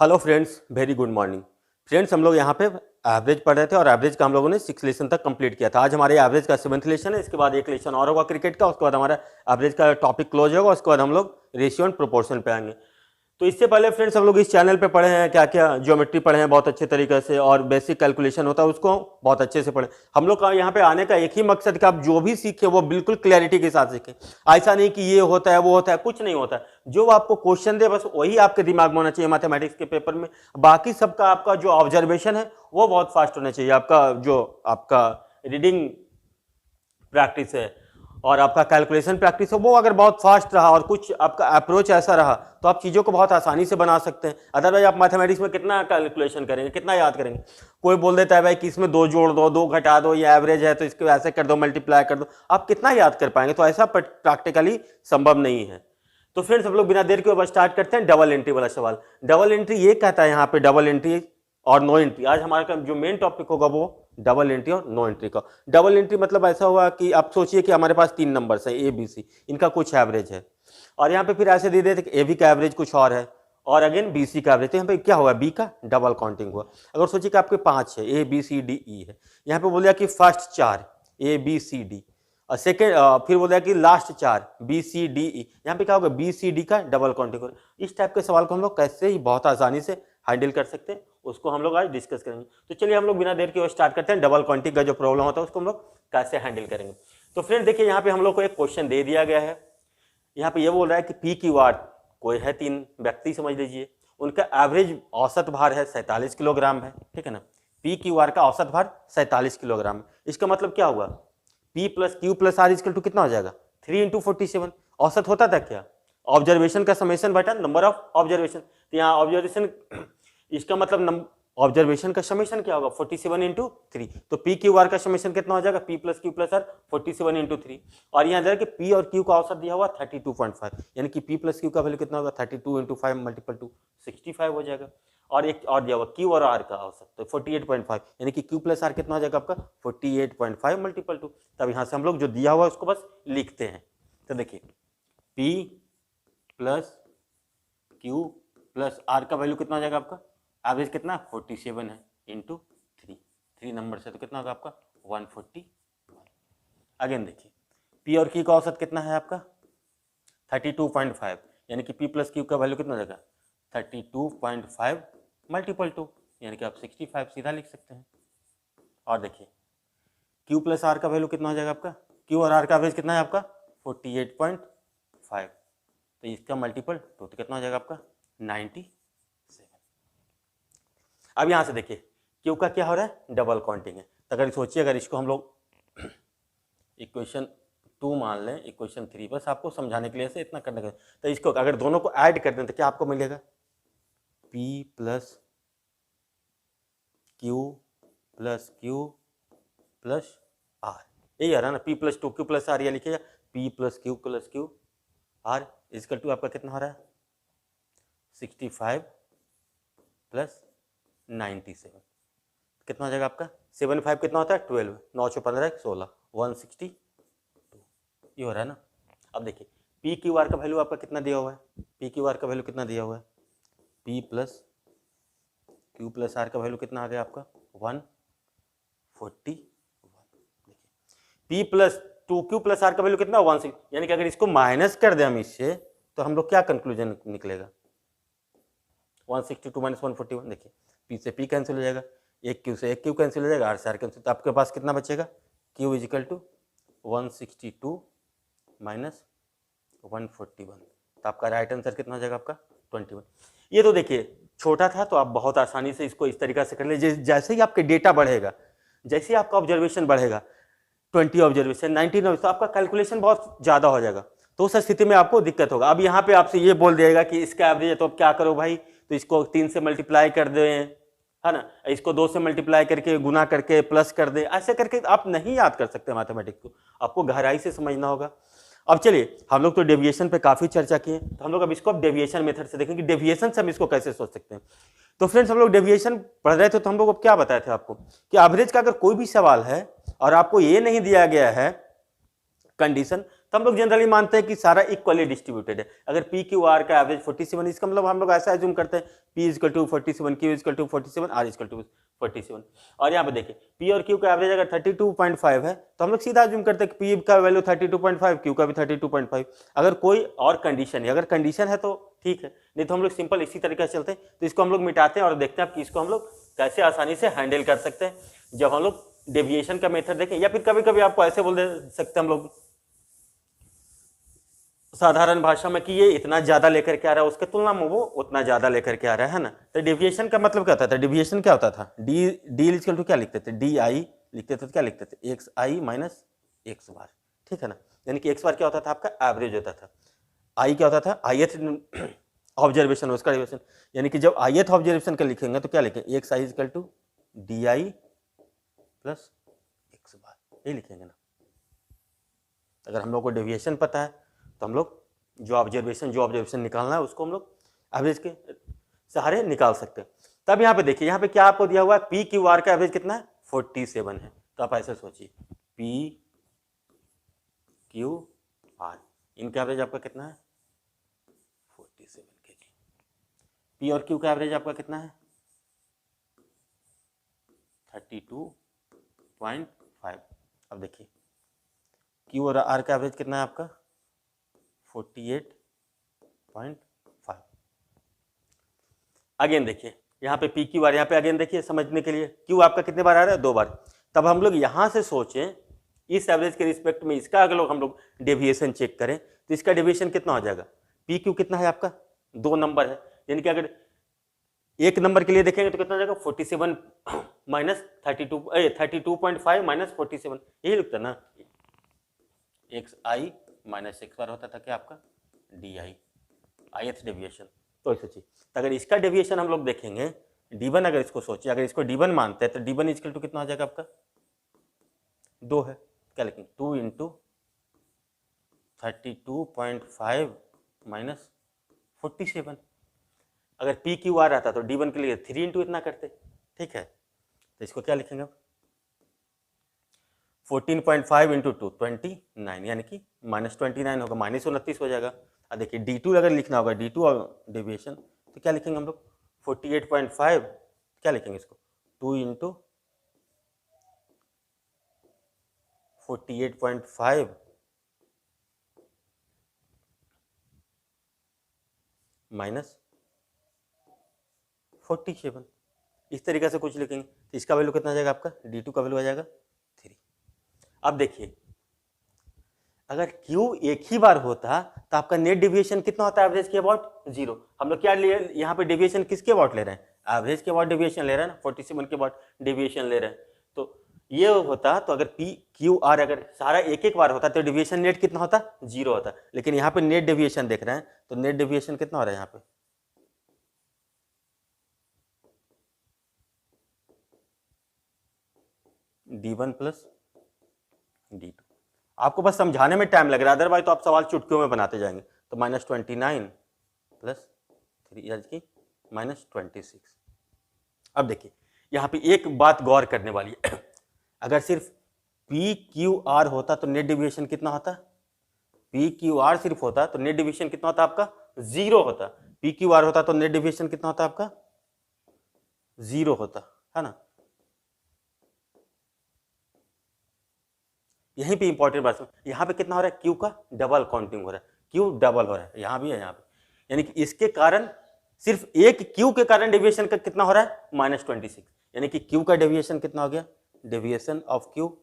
Hello friends, very good morning. Friends, हम लोग यहाँ पे एवरेज पढ़ रहे थे और एवरेज का हम लोगों ने 6 लेसन तक कंप्लीट किया था। आज हमारे एवरेज का 7th लेसन है। इसके बाद एक लेसन और होगा क्रिकेट का, उसके बाद हमारा एवरेज का टॉपिक क्लोज होगा। उसके बाद हम लोग रेशियो एंड प्रोपोर्शन पे आएंगे। तो इससे पहले फ्रेंड्स, हम लोग इस चैनल पे पढ़े हैं क्या क्या, ज्योमेट्री पढ़े हैं बहुत अच्छे तरीके से, और बेसिक कैलकुलेशन होता है उसको बहुत अच्छे से पढ़े। हम लोग का यहाँ पे आने का एक ही मकसद कि आप जो भी सीखे वो बिल्कुल क्लैरिटी के साथ सीखें। ऐसा नहीं कि ये होता है वो होता है, कुछ नहीं होता है। जो आपको क्वेश्चन दे बस वही आपके दिमाग में होना चाहिए मैथमेटिक्स के पेपर में। बाकी सबका आपका जो ऑब्जर्वेशन है वो बहुत फास्ट होना चाहिए। आपका जो आपका रीडिंग प्रैक्टिस है और आपका कैलकुलेशन प्रैक्टिस है वो अगर बहुत फास्ट रहा और कुछ आपका अप्रोच ऐसा रहा तो आप चीज़ों को बहुत आसानी से बना सकते हैं। अदरवाइज आप मैथमेटिक्स में कितना कैलकुलेशन करेंगे, कितना याद करेंगे। कोई बोल देता है भाई कि इसमें 2 जोड़ दो, 2 घटा दो, ये एवरेज है तो इसको ऐसे कर दो, मल्टीप्लाई कर दो। आप कितना याद कर पाएंगे? तो ऐसा प्रैक्टिकली संभव नहीं है। तो फ्रेंड्स, हम लोग बिना देर के अब स्टार्ट करते हैं डबल एंट्री वाला सवाल। डबल एंट्री ये कहता है यहाँ पे डबल एंट्री और नो एंट्री। आज हमारा जो मेन टॉपिक होगा वो डबल एंट्री और नो एंट्री का। डबल एंट्री मतलब ऐसा हुआ कि आप सोचिए कि हमारे पास 3 नंबर्स है ए बी सी, इनका कुछ एवरेज है और यहाँ पे फिर ऐसे दे देते कि ए बी का एवरेज कुछ और है और अगेन बी सी का एवरेज। तो यहाँ पे क्या हुआ, बी का डबल काउंटिंग हुआ। अगर सोचिए कि आपके 5 है, ए बी सी डी ई है, यहाँ पे बोल दिया कि first 4 A B C D और सेकेंड फिर बोल दिया कि last 4 B C D E. यहाँ पे क्या होगा, बी सी डी का डबल काउंटिंग होगा। इस टाइप के सवाल को हम लोग कैसे ही बहुत आसानी से हैंडल कर सकते हैं उसको हम लोग आज डिस्कस करेंगे। तो चलिए हम लोग बिना देर के स्टार्ट करते हैं। डबल काउंटिंग का जो प्रॉब्लम होता है उसको हम लोग कैसे हैंडल करेंगे। तो फ्रेंड देखिए, यहाँ पे हम लोग को एक क्वेश्चन दे दिया गया है। यहाँ पे ये बोल रहा है कि पी क्यू आर कोई है 3 व्यक्ति समझ लीजिए, उनका एवरेज औसत भार है 47 किलोग्राम है, ठीक है ना। पी क्यू आर का औसत भार 47 किलोग्राम है। इसका मतलब क्या हुआ, P plus Q plus R equal to कितना हो जाएगा, 3 × 47। औसत होता था क्या, ऑब्जर्वेशन का समेशन बटा नंबर ऑफ ऑब्जर्वेशन। तो यहाँ ऑब्जर्वेशन, इसका मतलब ऑब्जर्वेशन का समेशन क्या होगा, 47 × 3। तो पी क्यू आर का समेशन कितना हो जाएगा, P plus Q plus R 47 × 3। और यहाँ जरा कि P और Q का औसत दिया हुआ 32.5, यानी कि P प्लस क्यू का वैल्यू कितना होगा, 32 × 5 मल्टीपल टू 65 हो जाएगा। और एक और दिया हुआ Q और R का औसत तो 48.5, यानी कि Q प्लस R कितना हो जाएगा आपका 48.5 मल्टीपल टू। तब यहाँ से हम लोग जो दिया हुआ उसको बस लिखते हैं। तो देखिए P plus Q plus R का वैल्यू कितना हो जाएगा आपका, एवरेज कितना 47 है इंटू 3 नंबर से तो कितना होगा आपका 141। अगेन देखिए पी और क्यू का औसत कितना है आपका 32.5, यानी कि पी प्लस क्यू का वैल्यू कितना हो जाएगा 32.5 मल्टीपल टू, यानी कि आप 65 सीधा लिख सकते हैं। और देखिए क्यू प्लस आर का वैल्यू कितना हो जाएगा आपका, क्यू और आर का एवरेज कितना है आपका 48.5, तो इसका मल्टीपल तो कितना हो जाएगा आपका 97। अब यहां से देखिए क्यू का क्या हो रहा है, डबल काउंटिंग है। तो अगर सोचिए, अगर इसको हम लोग इक्वेशन 2 मान लें, इक्वेशन 3, बस आपको समझाने के लिए से इतना करने का। तो इसको अगर दोनों को ऐड कर दें तो क्या आपको मिलेगा, P plus Q plus R, यही आ रहा है ना, P plus 2Q plus are, ये लिखिएगा P plus Q R equal to आपका कितना हो रहा है 65 प्लस 97, कितना हो जाएगा आपका 75 कितना होता है 12, 9 × 15 16, 162, ये हो रहा है ना। अब देखिए पी क्यू आर का वैल्यू आपका कितना दिया हुआ है, पी क्यू आर का वैल्यू कितना दिया हुआ है, P plus Q plus R का वैल्यू कितना आ गया आपका 141। देखिए P plus 2Q plus R का वैल्यू कितना 16, यानी कि अगर इसको माइनस कर दें हम इससे तो हम लोग क्या कंक्लूजन निकलेगा 162 - 141। देखिए P से P कैंसिल हो जाएगा, एक Q से एक Q कैंसिल हो जाएगा, R से R कैंसिल, तो आपके पास कितना बचेगा Q इजिकल टू 162 माइनस 141, तो आपका राइट आंसर कितना हो जाएगा आपका 21। ये तो देखिए छोटा था तो आप बहुत आसानी से इसको इस तरीका से कर लीजिए। जैसे ही आपके डेटा बढ़ेगा, जैसे ही आपका ऑब्जर्वेशन बढ़ेगा 20 ऑब्जर्वेशन 19 ऑब्जर्वेशन, तो आपका कैलकुलेशन बहुत ज़्यादा हो जाएगा, तो उस स्थिति में आपको दिक्कत होगा। अब यहाँ पे आपसे ये बोल देगा कि इसका एवरेज है तो अब क्या करो भाई, तो इसको 3 से मल्टीप्लाई कर दें, है ना, इसको 2 से मल्टीप्लाई करके गुना करके प्लस कर दें, ऐसे करके आप नहीं याद कर सकते मैथमेटिक्स को, आपको गहराई से समझना होगा। अब चलिए हम लोग तो डेविएशन पे काफ़ी चर्चा किए, तो हम लोग अब इसको डेविएशन मेथड से देखेंगे, डेविएशन से हम इसको कैसे सोच सकते हैं। तो फ्रेंड्स, हम लोग डेविएशन पढ़ रहे थे तो हम लोग अब क्या बताए थे आपको कि एवरेज का अगर कोई भी सवाल है और आपको ये नहीं दिया गया है कंडीशन, तो हम लोग जनरली मानते हैं कि सारा इक्वली डिस्ट्रीब्यूटेड है। अगर पी क्यू आर का एवरेज 47, इसका मतलब हम लोग ऐसा एज्यूम करते हैं P equal to 47, Q equal to 47, R equal to 47। और यहाँ पे देखिए पी और क्यू का एवरेज अगर 32.5 है तो हम लोग सीधा एज्यूम करते हैं कि पी का वैल्यू 32.5, क्यू का भी 32.5। अगर कोई और कंडीशन है, अगर कंडीशन है तो ठीक है, नहीं तो हम लोग सिंपल इसी तरीके से चलते हैं। तो इसको हम लोग मिटाते हैं और देखते हैं कि इसको हम लोग कैसे आसानी से हैंडल कर सकते हैं जब हम लोग डेविएशन का मेथड देखें। या फिर कभी कभी आपको ऐसे बोल दे सकते हैं हम लोग साधारण भाषा में कि ये इतना ज्यादा लेकर के आ रहा है, उसके तुलना में वो उतना ज्यादा लेकर के आ रहा है ना। तो डेविएशन का मतलब क्या होता था? डेविएशन क्या होता था? डी इक्वल टू क्या लिखते थे? डी आई लिखते थे तो क्या लिखते थे? एक्स आई माइनस एक्स बार, ठीक है ना। यानी कि एक्स बार क्या होता था? आपका एवरेज होता था। आई क्या होता था? ith ऑब्जर्वेशन, उसका डेविएशन। यानी कि जब ith ऑब्जर्वेशन का लिखेंगे तो क्या लिखेंगे? X i equal to d i plus x bar, ये लिखेंगे ना। अगर हम लोग को डेविएशन पता है तो हम लोग जो ऑब्जर्वेशन निकालना है उसको हम लोग एवरेज के सहारे निकाल सकते हैं। तब यहाँ पे देखिए, यहाँ पे क्या आपको दिया हुआ है? पी क्यू आर का एवरेज कितना है? 47 है। तो आप ऐसे सोचिए पी क्यू आर, इनका एवरेज आपका कितना है? 47 kg। पी और क्यू का एवरेज आपका कितना है? 32.5। अब देखिए क्यू और आर का एवरेज कितना है आपका? 48.5। अगेन देखिए यहाँ पे पी क्यू आर, यहाँ पे अगेन देखिए समझने के लिए, क्यू आपका कितने बार आ रहा है? 2 बार। तब हम लोग यहाँ से सोचें इस एवरेज के रिस्पेक्ट में इसका अगर हम लोग डेविएशन चेक करें तो इसका डेविएशन कितना हो जाएगा? पी क्यू कितना है आपका? 2 नंबर है। यानी कि अगर एक नंबर के लिए देखेंगे तो कितना हो जाएगा? 47 माइनस 32.5 माइनस 47, यही लिखता ना। एक्स आई माइनस एक्स बार होता था क्या आपका? D I, ith deviation. तो सोचिए तो अगर इसका डेविएशन हम लोग देखेंगे d1, अगर इसको सोचिए, अगर इसको d1 मानते हैं तो d1 इक्वल टू कितना हो जाएगा आपका? 2 है। क्या लिखेंगे? 2 इंटू 32.5 माइनस 47। अगर पी क्यू आर आता तो d1 के लिए 3 इंटू इतना करते, ठीक है। तो इसको क्या लिखेंगे? 14.5 इंटू 2 29, यानी कि माइनस 29 होगा, माइनस 29 हो जाएगा। अब देखिए d2 अगर लिखना होगा, d2 और डेविएशन, तो क्या लिखेंगे हम लोग? 48.5, क्या लिखेंगे इसको? 2 इंटू 48.5 माइनस 47, इस तरीके से कुछ लिखेंगे। तो इसका वैल्यू कितना आ जाएगा आपका? d2 का वैल्यू आ जाएगा 3। अब देखिए अगर Q एक ही बार होता तो आपका नेट डेविएशन कितना होता है? एवरेज के अबाउट 0। हम लोग क्या लिए यहाँ पे डेविएशन किसके अबाउट ले रहे हैं? एवरेज के अबाउट डेविएशन ले रहे हैं ना, 47 के अबाउट डेविएशन ले रहे हैं। तो ये होता तो अगर P Q R अगर सारा एक एक बार होता तो डेविएशन नेट कितना होता? 0 होता। लेकिन यहाँ पे नेट डेविएशन देख रहे हैं तो नेट डेविएशन कितना हो रहा है यहाँ पे? d1 plus d2। आपको बस समझाने में टाइम लग रहा है, अदरवाइज तो आप सवाल चुटकियों में बनाते जाएंगे। तो माइनस 29 प्लस 3 यानी कि माइनस 26। अब देखिए यहाँ पे एक बात गौर करने वाली है अगर सिर्फ पी क्यू आर होता तो नेट डेविएशन कितना होता? पी क्यू आर सिर्फ होता तो नेट डेविएशन कितना होता आपका? 0 होता। पी क्यू आर होता तो नेट डेविएशन कितना होता आपका? 0 होता, है ना। यहीं पे इंपॉर्टेंट बात, यहाँ पे कितना हो रहा है? क्यू का डबल काउंटिंग हो रहा है, क्यू डबल हो रहा है, यहाँ भी है यहाँ पे। यानी कि इसके कारण सिर्फ एक क्यू के कारण डेविएशन का कितना हो रहा है? माइनस 26। यानी कि क्यू का डेविएशन कितना हो गया? डेविएशन ऑफ क्यू,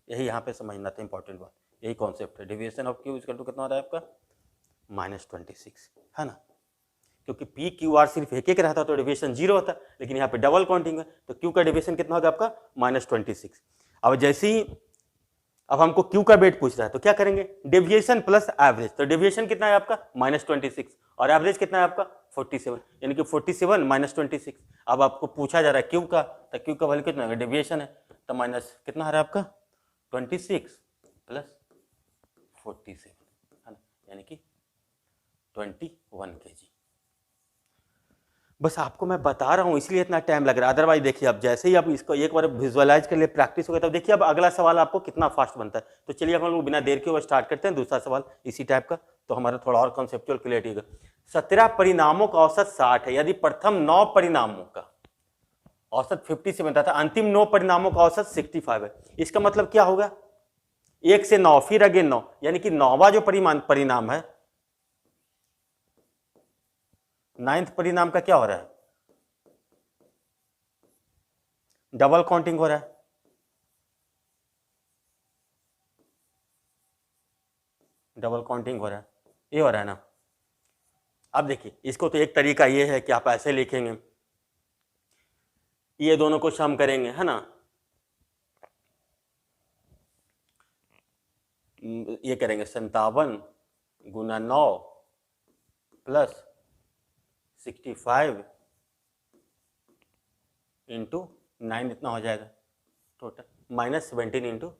यही यहाँ पे समझना था इंपॉर्टेंट बात, यही कॉन्सेप्ट है। Deviation of Q equal to कितना हो रहा है आपका? माइनस 26, है ना। क्योंकि पी क्यू आर सिर्फ एक एक रहता तो डेविएशन 0 होता, लेकिन यहाँ पे डबल काउंटिंग है तो क्यू का डेविएशन कितना होगा आपका? माइनस 26। अब जैसे ही अब हमको क्यू का वेट पूछ रहा है तो क्या करेंगे? Deviation plus average. तो डेविएशन कितना है आपका? माइनस 26 और एवरेज कितना है आपका? 47, यानी कि 47 माइनस 26। अब आपको पूछा जा रहा है क्यू का, तो क्यू का वैल्यू कितना है? डेविएशन है तो माइनस कितना आ रहा है आपका? 26 प्लस 47, है ना, यानी कि 21 kg। बस आपको मैं बता रहा हूँ इसलिए इतना टाइम लग रहा है। अदरवाइज देखिए, अब जैसे ही आप इसको एक बार विजुअलाइज कर लिए, प्रैक्टिस हो गया, तब देखिए अब अगला सवाल आपको कितना फास्ट बनता है। तो चलिए हम लोग बिना देर के वो स्टार्ट करते हैं दूसरा सवाल इसी टाइप का, तो हमारा थोड़ा और कॉन्सेप्चुअल क्लियरिटी होगा। 17 परिणामों का औसत 60 है, यदि प्रथम 9 परिणामों का औसत 50 से बनता था, अंतिम 9 परिणामों का औसत 65 है। इसका मतलब क्या होगा, 1 से 9 फिर अगेन 9, यानी कि 9वां जो परिणाम है, 9th परिणाम का क्या हो रहा है, डबल काउंटिंग हो रहा है। डबल काउंटिंग हो रहा है, ये हो रहा है ना। अब देखिए इसको तो एक तरीका ये है कि आप ऐसे लिखेंगे, ये दोनों को सम करेंगे, है ना, ये करेंगे 57 गुना 9 प्लस 65 इंटू 9, इतना हो जाएगा टोटल, माइनस 17 इंटू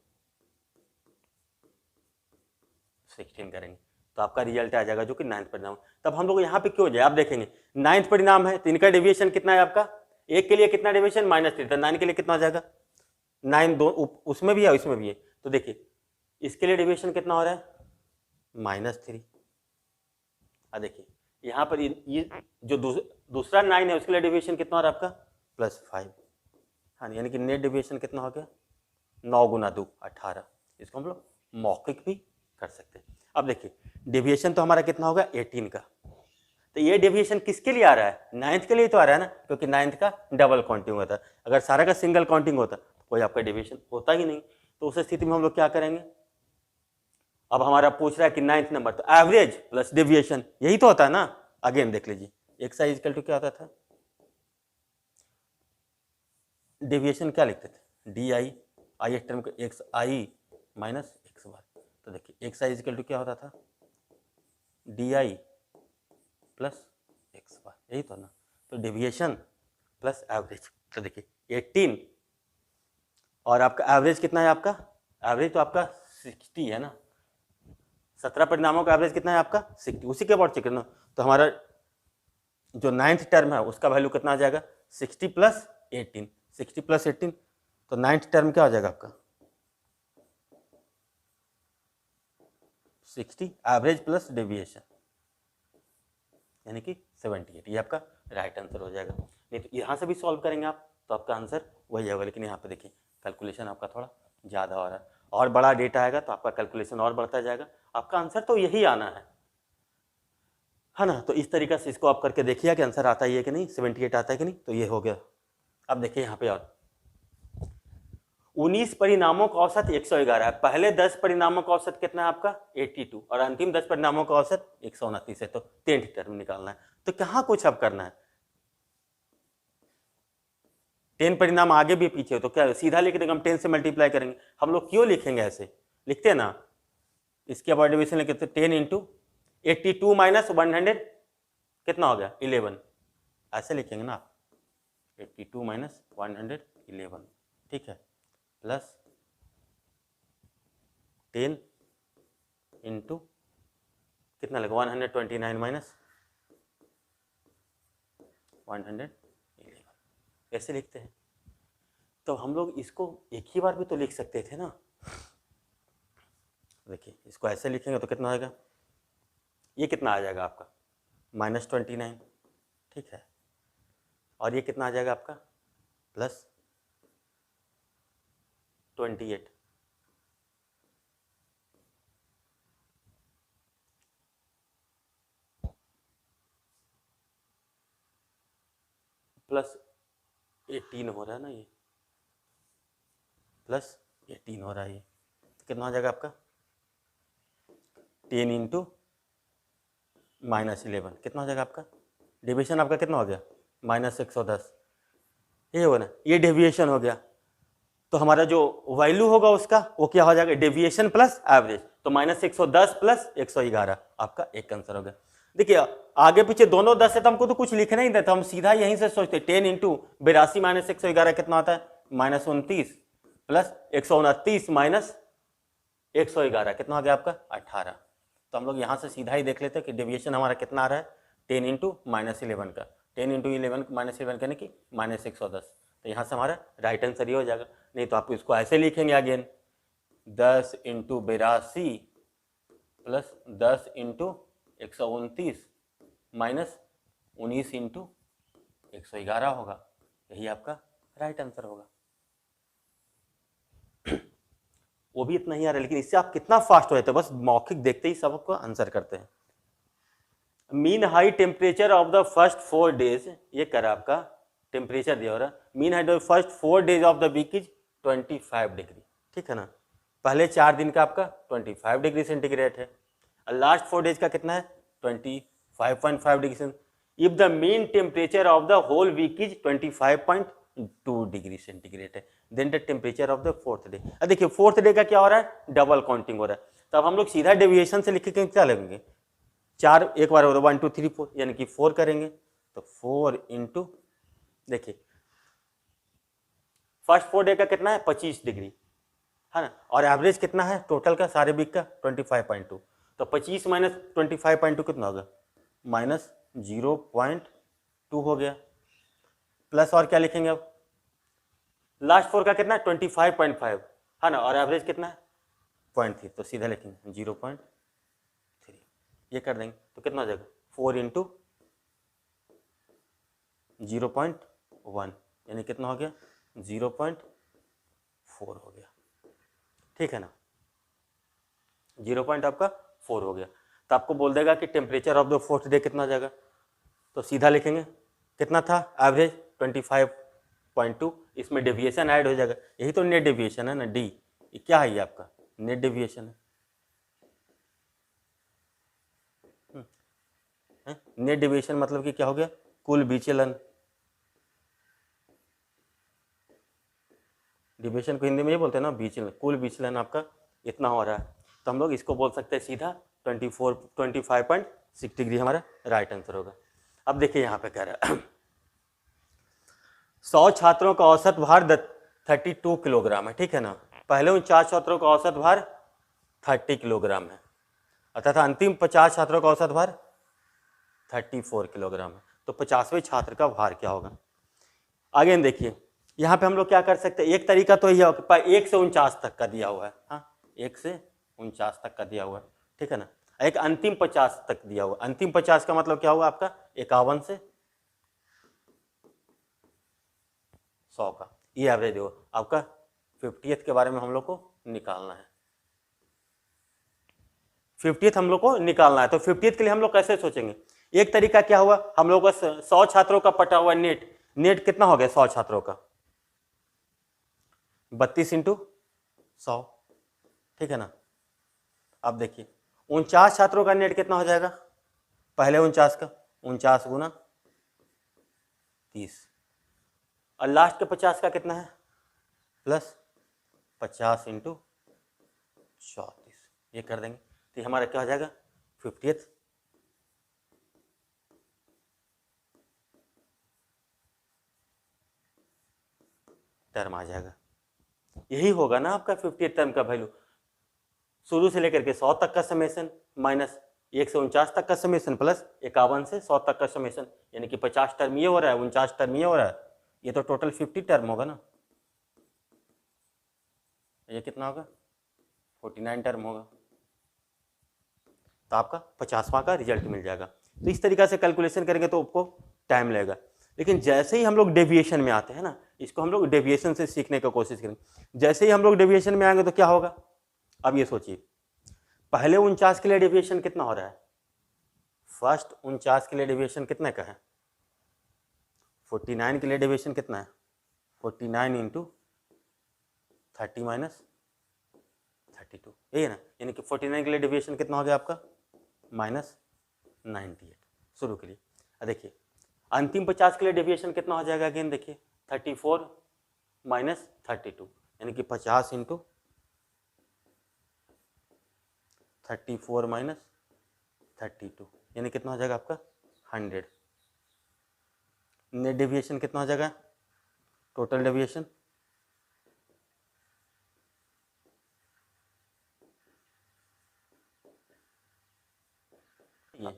16 करेंगे तो आपका रिजल्ट आ जाएगा जो कि 9th परिणाम। तब हम लोग यहाँ पे क्यों जाए, आप देखेंगे 9th परिणाम है तो इनका डेविएशन कितना है आपका, एक के लिए कितना डेविएशन -3, तो 9 के लिए कितना हो जाएगा, 9 दो उसमें भी है इसमें भी है, तो देखिए इसके लिए डेविएशन कितना हो रहा है, -3। अब देखिए यहाँ पर ये जो दूसरा 9 है उसके लिए डेविएशन कितना हो रहा है आपका +5, हाँ, यानी कि नेट डेविएशन कितना हो गया, 9 गुना 2 18। इसको हम लोग मौखिक भी कर सकते हैं। अब देखिए डेविएशन तो हमारा कितना होगा 18 का, तो ये डेविएशन किसके लिए आ रहा है, 9th के लिए तो आ रहा है ना, क्योंकि 9th का डबल काउंटिंग होता है। अगर सारा का सिंगल काउंटिंग होता तो कोई आपका डेविएशन होता ही नहीं। तो उस स्थिति में हम लोग क्या करेंगे, अब हमारा पूछ रहा है कि 9th नंबर, तो एवरेज प्लस डेविएशन यही तो होता है ना। अगेन देख लीजिए एक्स आई इक्वल टू क्या होता था, डेविएशन क्या लिखते थे, डी आई, आई टर्म को एक्स आई माइनस एक्स बार। तो देखिए एक्स आई इक्वल टू क्या होता था, डी आई प्लस एक्स बार, यही तो ना। तो डेविएशन प्लस एवरेज, तो देखिए 18 और आपका एवरेज कितना है, आपका एवरेज तो आपका 60 है ना, 17 परिणामों का एवरेज कितना है आपका 60, उसी के अबाउट चेक करना। तो हमारा जो 9th टर्म है उसका वैल्यू कितना आ जाएगा, 60 प्लस 18, 60 प्लस 18, तो 9th टर्म क्या हो जाएगा आपका 60 एवरेज प्लस डेविएशन, यानी कि 78, ये आपका राइट आंसर हो जाएगा। नहीं तो यहाँ से भी सॉल्व करेंगे आप तो आपका आंसर वही होगा, लेकिन यहाँ पे देखिए कैलकुलेशन आपका थोड़ा ज़्यादा हो रहा है, और बड़ा डेटा आएगा तो आपका कैलकुलेशन और बढ़ता जाएगा, आपका आंसर तो यही आना है ना। तो इस तरीके से इसको आप करके देखिए कि आंसर आता ही है कि नहीं, 78 आता है कि नहीं, तो ये हो गया। अब देखिए यहाँ पे और 19 परिणामों का औसत 111 है, पहले 10 परिणामों का औसत कितना है आपका 82 और अंतिम 10 परिणामों का औसत 129 है, तो 10th टर्म निकालना है। तो कहाँ कुछ अब करना है, 10 परिणाम आगे भी पीछे हो तो क्या सीधा लिख देंगे, हम 10 से मल्टीप्लाई करेंगे। हम लोग क्यों लिखेंगे ऐसे, लिखते हैं ना, इसके अबाउट डिविजन लिखते 10 इंटू 82 माइनस 100 कितना हो गया 11, ऐसे लिखेंगे ना, 82 माइनस 111, ठीक है, प्लस 10 इंटू कितना लगा 129 माइनस 111, ऐसे लिखते हैं। तो हम लोग इसको एक ही बार भी तो लिख सकते थे ना, देखिए इसको ऐसे लिखेंगे तो कितना आएगा, ये कितना आ जाएगा आपका -29, ठीक है, और ये कितना आ जाएगा आपका +28, +18 हो रहा है ना, ये +18 हो रहा है, ये तो कितना हो जाएगा आपका 10 इंटू -11 कितना हो जाएगा आपका, डेविएशन आपका कितना हो गया -110, ये हो ना, ये डेविएशन हो गया। तो हमारा जो वैल्यू होगा उसका वो क्या हो जाएगा, डेविएशन प्लस एवरेज, तो -110 प्लस 111 आपका एक आंसर हो गया। देखिए आगे पीछे दोनों 10 है तो हमको तो कुछ लिखना ही नहीं था, हम सीधा यहीं से सोचते 10 इंटू 82 माइनस 111 कितना आता है -29 प्लस 129 माइनस 111 कितना आ गया आपका 18। तो हम लोग यहाँ से सीधा ही देख लेते हैं कि डेविएशन हमारा कितना आ रहा है 10 इंटू -11 का, 10 इंटू 11 माइनस 11 करने की -110, तो यहाँ से हमारा राइट आंसर ये हो जाएगा। नहीं तो आप इसको ऐसे लिखेंगे again 10 into 82 plus 10 into 129 minus 19 into 111 होगा, यही आपका राइट आंसर होगा। वो भी इतना ही आ रहा है, लेकिन इससे आप कितना फास्ट हो जाते हैं, बस मौखिक देखते ही सबको आंसर करते हैं। Mean high temperature of the first 4 days, ये करा आपका टेम्परेचर दिया हो रहा है, mean high first 4 days of the week is 25 degree, ठीक है ना। पहले 4 दिन का आपका 25 डिग्री सेंटीग्रेड है, और लास्ट 4 डेज का कितना है 25.5 degree centigrade. If the mean temperature of the whole week is 25.2 degree centigrade है, then the temperature of the 4th day. अब देखिए 4th डे का क्या हो रहा है, डबल काउंटिंग हो रहा है, तो अब हम लोग सीधा डेविएशन से लिखेंगे, क्या लगेंगे 4 एक बार हो तो 1 2 3 4 यानी कि 4 करेंगे, तो 4 इंटू देखिए फर्स्ट 4 डे का कितना है 25 डिग्री है ना, और एवरेज कितना है टोटल का सारे वीक का 25.2, तो 25 माइनस 25.2 कितना होगा -0.2 हो गया, प्लस और क्या लिखेंगे अब लास्ट 4 का कितना है 25.5 है ना, और एवरेज कितना है 0.3, तो सीधा लिखेंगे 0.3, ये कर देंगे तो कितना हो जाएगा 4 इंटू 0.1 यानी कितना हो गया 0.4 हो गया, ठीक है ना, 0.4 हो गया। तो आपको बोल देगा कि temperature of the 4th day कितना हो जाएगा, तो सीधा लिखेंगे कितना था एवरेज 25.2, इसमें डेविएशन ऐड हो जाएगा, यही तो नेट डेविएशन है ना, डी क्या है ये आपका नेट डेविएशन है। नेट डेविएशन मतलब कि क्या हो गया कुल विचलन, डेविएशन को हिंदी में ये बोलते हैं ना विचलन, कुल विचलन आपका इतना हो रहा है, तो हम लोग इसको बोल सकते हैं सीधा 25.6 डिग्री हमारा राइट आंसर होगा। अब देखिए यहाँ पे कह रहा है 100 छात्रों का औसत भार 32 किलोग्राम है, ठीक है ना, पहले 49 छात्रों का औसत भार 30 किलोग्राम है, अर्थात अंतिम 50 छात्रों का औसत भार 34 किलोग्राम है, तो 50वें छात्र का भार क्या होगा। आगे देखिए यहाँ पे हम लोग क्या कर सकते हैं, एक तरीका तो यह 1 से 49 तक का दिया हुआ है, हाँ 1 से 49 तक का दिया हुआ है, ठीक है ना, एक अंतिम 50 तक दिया हुआ, अंतिम 50 का मतलब क्या हुआ आपका 51 से 100 का, ये एवरेज होगा आपका 50th के बारे में हम लोग को निकालना है, 50th हम लोग को निकालना है, तो 50th के लिए हम लोग कैसे सोचेंगे, एक तरीका क्या हुआ हम लोग का 100 छात्रों का पटा हुआ नेट कितना हो गया 100 छात्रों का 32 इंटू 100, ठीक है ना। अब देखिए 49 छात्रों का नेट कितना हो जाएगा, पहले 49 का 49 गुना 30, और लास्ट के 50 का कितना है प्लस 50 इंटू 34, ये कर देंगे तो ये हमारा क्या हो जाएगा 50th टर्म आ जाएगा, यही होगा ना आपका 50th टर्म का वैल्यू, शुरू से लेकर के 100 तक का समेशन माइनस 1 से 49 तक का समेशन प्लस 51 से 100 तक का समेशन, यानी कि 50 टर्म ये हो रहा है 49 टर्म ये हो रहा है, ये तो टोटल 50 टर्म होगा ना, ये कितना होगा 49 टर्म होगा, तो आपका 50वां का रिजल्ट मिल जाएगा। तो इस तरीका से कैलकुलेशन करेंगे तो आपको टाइम लगेगा, लेकिन जैसे ही हम लोग डेविएशन में आते हैं ना, इसको हम लोग डेविएशन से सीखने की कोशिश करेंगे, जैसे ही हम लोग डेविएशन में आएंगे तो क्या होगा, अब ये सोचिए पहले 49 के लिए डेविएशन कितना हो रहा है, फर्स्ट 49 के लिए डेविएशन कितने का है 49 के लिए डेविएशन कितना है 49 इंटू 30 माइनस 32, यही है ना, यानी कि 49 के लिए डेविएशन कितना हो गया आपका -98 शुरू के लिए। देखिए अंतिम 50 के लिए डेविएशन कितना हो जाएगा अगेन देखिए 34 माइनस 32, यानी कि 50 इंटू 34 माइनस 32, यानी कितना हो जाएगा आपका 100। नेट डेविएशन कितना हो जाएगा टोटल डेविएशन ये,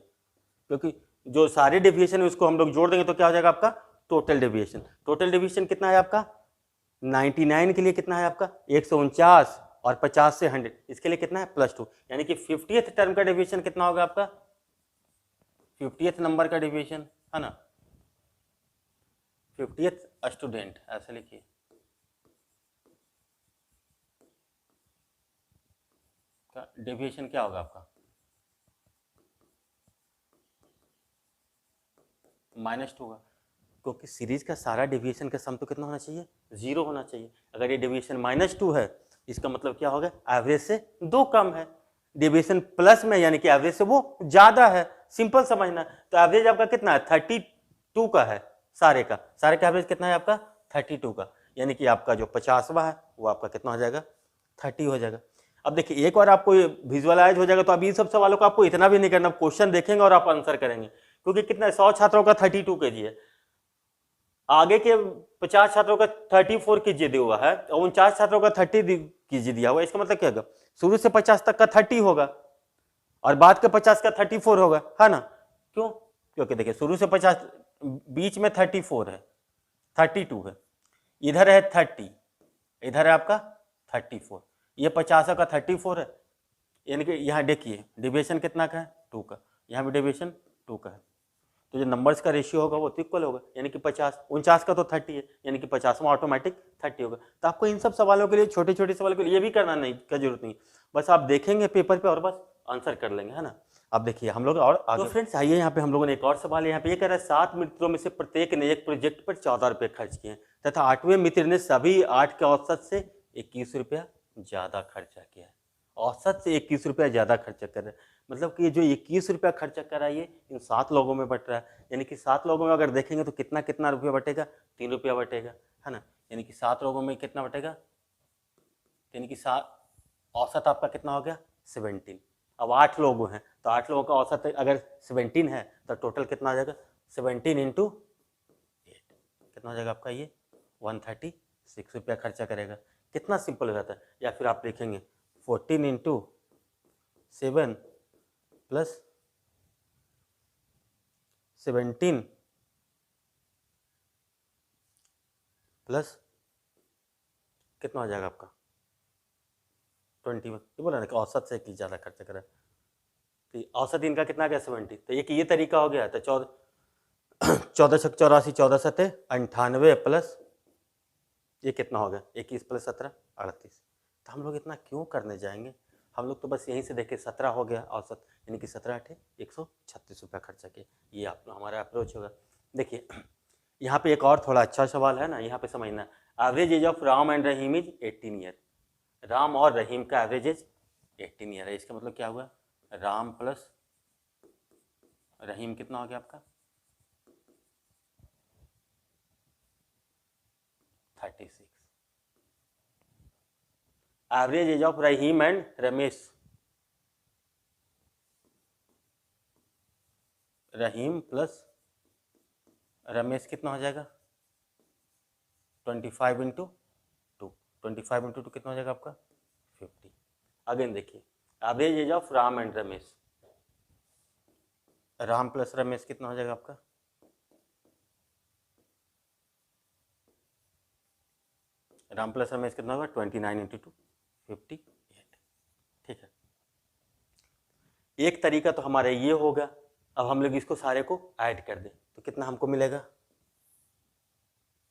क्योंकि जो सारे डेविएशन है उसको हम लोग जोड़ देंगे तो क्या हो जाएगा आपका टोटल डेविएशन। टोटल डेविएशन कितना है आपका 99 के लिए कितना है आपका 149 और 50 से 100 इसके लिए कितना है +2, यानी कि 50th टर्म का डेविएशन कितना होगा आपका 50th नंबर का डेविएशन है ना 50th स्टूडेंट ऐसे लिखिए का डेविएशन क्या होगा आपका -2 होगा, क्योंकि सीरीज का सारा डेविएशन का सम तो कितना होना चाहिए 0 होना चाहिए। अगर ये डेविएशन -2 है इसका मतलब क्या होगा एवरेज से 2 कम है, डेविएशन प्लस में यानी कि एवरेज से वो ज्यादा है, सिंपल समझना। तो एवरेज आपका कितना है 32 का है, सारे का एवरेज कितना है आपका 32 का, यानी कि आपका जो 50वां है वो आपका कितना हो जाएगा 30 हो जाएगा। अब देखिए एक बार आपको विजुअलाइज हो जाएगा तो अब इन सब सवालों को आपको इतना भी नहीं करना, क्वेश्चन देखेंगे और आप आंसर करेंगे, क्योंकि कितना 100 छात्रों का 32 kg है, आगे के 50 छात्रों का 34 kg दिया हुआ है, 49 छात्रों का 30 kg दिया हुआ है। इसका मतलब क्या होगा शुरू से 50 तक का 30 होगा और बाद के 50 का 34 होगा, है ना। क्यों? क्योंकि देखिए शुरू से 50 बीच में 34 है, 32 है, इधर है 30, इधर है आपका 34, ये 50 का 34 है, यानी कि यहाँ देखिए डेविएशन कितना का है 2 का, यहाँ भी डेविएशन 2 का है, तो जो नंबर्स का रेशियो होगा वो इक्वल होगा, यानी कि 50, 49 का तो 30 है, यानी कि 50वां ऑटोमेटिक 30 होगा। तो आपको इन सब सवालों के लिए छोटे छोटे सवालों के लिए ये भी करना नहीं का जरूरत नहीं, बस आप देखेंगे पेपर पे और बस आंसर कर लेंगे, है ना। अब देखिए हम लोग और आगे तो फ्रेंड्स आइए यहाँ पे हम लोगों ने एक और सवाल है, यहाँ पे ये कह रहा है 7 मित्रों में से प्रत्येक ने एक प्रोजेक्ट पर 14 रुपये खर्च किए तथा 8वें मित्र ने सभी 8 के औसत से 21 रुपया ज्यादा खर्चा किया है। औसत से 21 रुपया ज्यादा खर्चा कर रहा है, मतलब कि जो 21 रुपया खर्चा करा ये इन 7 लोगों में बट रहा है, यानी कि 7 लोगों में अगर देखेंगे तो कितना कितना रुपया बटेगा 3 रुपया बटेगा, है ना। यानी कि 7 लोगों में कितना बटेगा, यानी कि 7 औसत आपका कितना हो गया 17। अब 8 लोग हैं तो 8 लोगों का औसत अगर 17 है तो टोटल कितना आ जाएगा 17 × 8 कितना हो जाएगा आपका ये 136 रुपया खर्चा करेगा। कितना सिंपल हो जाता है। या फिर आप देखेंगे 14 × 7 प्लस 17 प्लस कितना हो जाएगा आपका 21। ये बोला ना कि औसत से एक ज़्यादा खर्चा करा, तो औसत इनका कितना गया 70। तो ये तरीका हो गया। तो 14 छक 84, 14 सते 98 प्लस ये कितना हो गया 21 + 17 38। तो हम लोग इतना क्यों करने जाएंगे, हम लोग तो बस यहीं से देखे 17 हो गया औसत, यानी कि 17 × 8 136 रुपया खर्चा किया। ये आप हमारा अप्रोच होगा। देखिए यहाँ पे एक और थोड़ा अच्छा सवाल है ना, यहाँ पे समझना। Average age of Ram and Rahim is 18 year. Ram और रहीम का एवरेज एज 18 ईयर है। इसका मतलब क्या हुआ, राम प्लस रहीम कितना हो गया आपका 36। Average age of Rahim and Ramesh, Rahim plus Ramesh कितना हो जाएगा 25 × 2, 25 × 2 कितना हो जाएगा आपका 50। अगेन देखिए average age of Ram and Ramesh, Ram plus Ramesh कितना हो जाएगा आपका राम प्लस रमेश कितना होगा 29 × 2 58। ठीक है, एक तरीका तो हमारा ये होगा। अब हम लोग इसको सारे को ऐड कर दें तो कितना हमको मिलेगा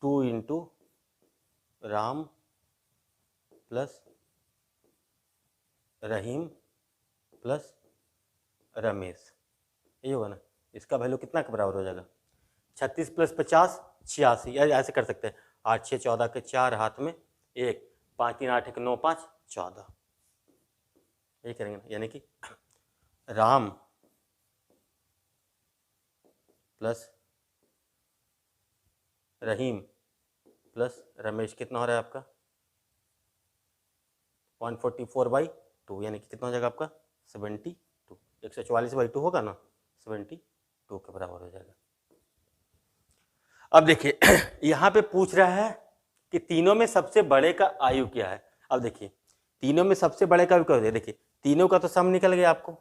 2 × राम प्लस रहीम प्लस रमेश, ये होगा ना। इसका वैल्यू कितना के बराबर हो जाएगा 36 + 50 86। या ऐसे कर सकते हैं 8 6 14 के 4 हाथ में 1 5 3 8 1 9 5 14, ये करेंगे ना। यानी कि राम प्लस रहीम प्लस रमेश कितना हो रहा है आपका 144/2, यानी कि कितना हो जाएगा आपका 72। 144/2 होगा ना, 72 के बराबर हो जाएगा। अब देखिए यहाँ पे पूछ रहा है कि तीनों में सबसे बड़े का आयु क्या है। अब देखिए तीनों में सबसे बड़े का आयु क्या है, देखिए तीनों का तो सम निकल गया आपको,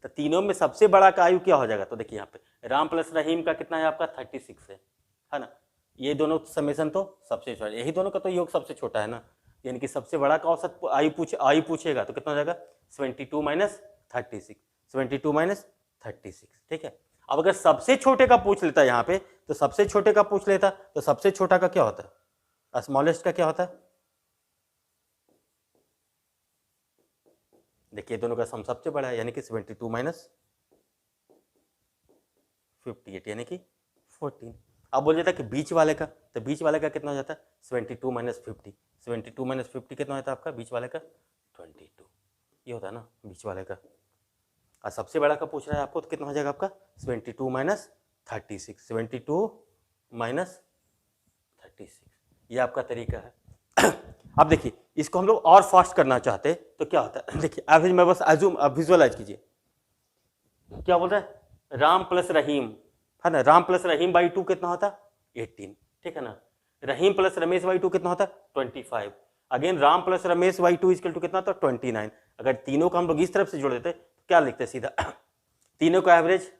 तो तीनों में सबसे बड़ा का आयु क्या हो जाएगा, तो देखिए यहाँ पे राम प्लस रहीम का कितना है आपका 36 है ना। ये दोनों समेसन तो सबसे छोटा, यही दोनों का तो योग सबसे छोटा है ना, यानी कि सबसे बड़ा का औसत आयु पूछेगा तो कितना हो जाएगा 72 माइनस 36, 72 माइनस 36, ठीक है। अब अगर सबसे छोटे का पूछ लेता यहाँ पे, तो सबसे छोटे का पूछ लेता तो सबसे छोटा का क्या होता है, स्मॉलेस्ट का क्या होता है, देखिए दोनों का सम सबसे बड़ा है, यानी कि 72 माइनस 58 यानी कि 14। अब बोल जाता कि बीच वाले का, तो बीच वाले का कितना हो जाता है 72 माइनस 50, 72 माइनस 50 कितना होता है आपका बीच वाले का 22, ये होता है ना बीच वाले का। और सबसे बड़ा का पूछ रहा है आपको तो कितना हो जाएगा आपका 72 माइनस 36, 72 माइनस 36, ये आपका तरीका है। अब देखिए इसको हम लोग और फास्ट करना चाहते तो क्या होता है, देखिए एवरेज में बस एज्यूम विजुअलाइज कीजिए, क्या बोल रहा है राम प्लस रहीम है ना, राम प्लस रहीम बाई 2 कितना होता है 18, ठीक है ना। रहीम प्लस रमेश बाई 2 कितना होता है 25, again Ram plus Ramesh by 2 equal to कितना होता है 29। अगर तीनों को हम लोग इस तरफ से जोड़ देते तो क्या लिखते सीधा तीनों का एवरेज,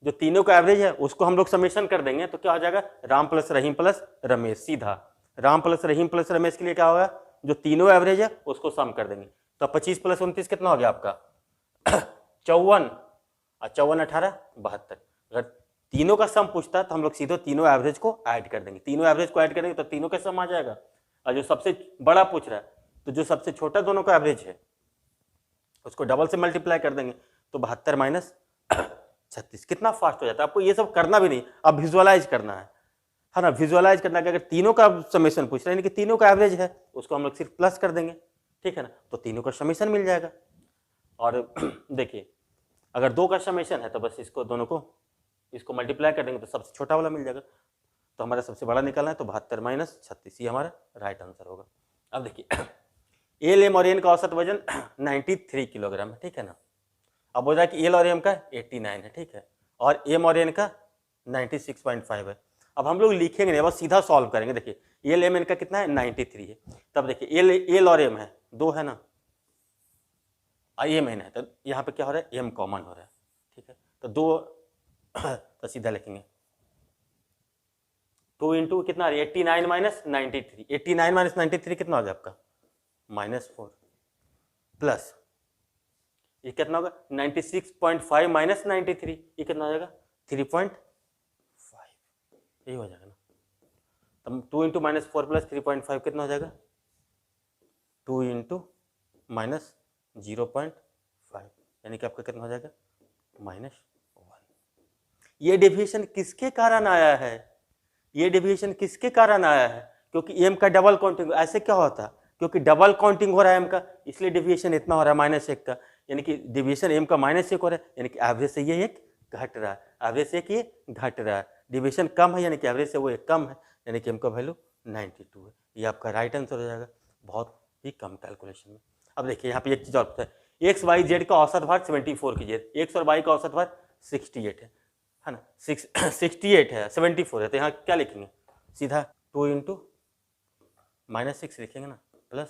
जो तीनों का एवरेज है उसको हम लोग समेशन कर देंगे तो क्या हो जाएगा राम प्लस रहीम प्लस रमेश, सीधा राम प्लस रहीम प्लस रमेश के लिए क्या होगा जो तीनों एवरेज है उसको सम कर देंगे। तो 25 प्लस 29 कितना हो गया आपका 54, 54 18 72। अगर तीनों का सम पूछता तो हम लोग सीधे तीनों एवरेज को ऐड कर देंगे, तीनों एवरेज को ऐड करेंगे तो तीनों का सम आ जाएगा। और जो सबसे बड़ा पूछ रहा है तो जो सबसे छोटा दोनों का एवरेज है उसको डबल से मल्टीप्लाई कर देंगे तो 72 माइनस 36। कितना फास्ट हो जाता है, आपको ये सब करना भी नहीं, अब विजुअलाइज करना है ना, विजुअलाइज करना कि अगर तीनों का समेशन पूछ रहे हैं कि तीनों का एवरेज है उसको हम लोग सिर्फ प्लस कर देंगे, ठीक है ना, तो तीनों का समेशन मिल जाएगा। और देखिए अगर दो का समेशन है तो बस इसको दोनों को इसको मल्टीप्लाई कर देंगे तो सबसे छोटा वाला मिल जाएगा, तो हमारा सबसे बड़ा निकालना है तो 72 माइनस 36 ये हमारा राइट आंसर होगा। अब देखिए एल एम और एन का औसत वजन 93 किलोग्राम है, ठीक है ना। अब बोल रहा है कि एल और एम का 89 है, ठीक है, और एम और एन का 96.5 है। अब हम लोग लिखेंगे नहीं, बस सीधा सॉल्व करेंगे। देखिए एल एम एन का कितना है 93 है, तब देखिए एल और एम है 2 है ना, एम एन है तो यहाँ पे क्या हो रहा है एम कॉमन हो रहा है, ठीक है, तो 2 तो सीधा लिखेंगे 2 इंटू कितना 89 माइनस 93, 89 माइनस 93 कितना हो गया आपका -4 प्लस ये कितना होगा 96.5 माइनस 93 ये कितना हो जाएगा 3.5, यही हो जाएगा ना। तब 2 इंटू माइनस 4 प्लस 3.5 कितना हो जाएगा 2 इंटू माइनस 0.5 यानी कि आपका कितना हो जाएगा -1। ये डेविएशन किसके कारण आया है, ये डेविएशन किसके कारण आया है, क्योंकि एम का डबल काउंटिंग, ऐसे क्या होता क्योंकि डबल काउंटिंग हो रहा है एम का इसलिए डेविएशन इतना हो रहा है -1 का, यानी कि डेविएशन एम का -1 हो रहा है, यानी कि एवरेज से ये एक घट रहा है, एवरेज से ये घट रहा है, डेविएशन कम है यानी कि एवरेज से वो एक कम है, यानी कि एम का वैल्यू 92 है। ये आपका राइट आंसर हो जाएगा बहुत ही कम कैलकुलेशन में। अब देखिए यहाँ पे एक चीज और पता है एक्स वाई जेड का औसत भार 74 कीजिए, एक्स और वाई का औसत भार 68 है ना, 68 है 74 है, तो यहाँ क्या लिखेंगे सीधा 2 इंटू -6 लिखेंगे ना प्लस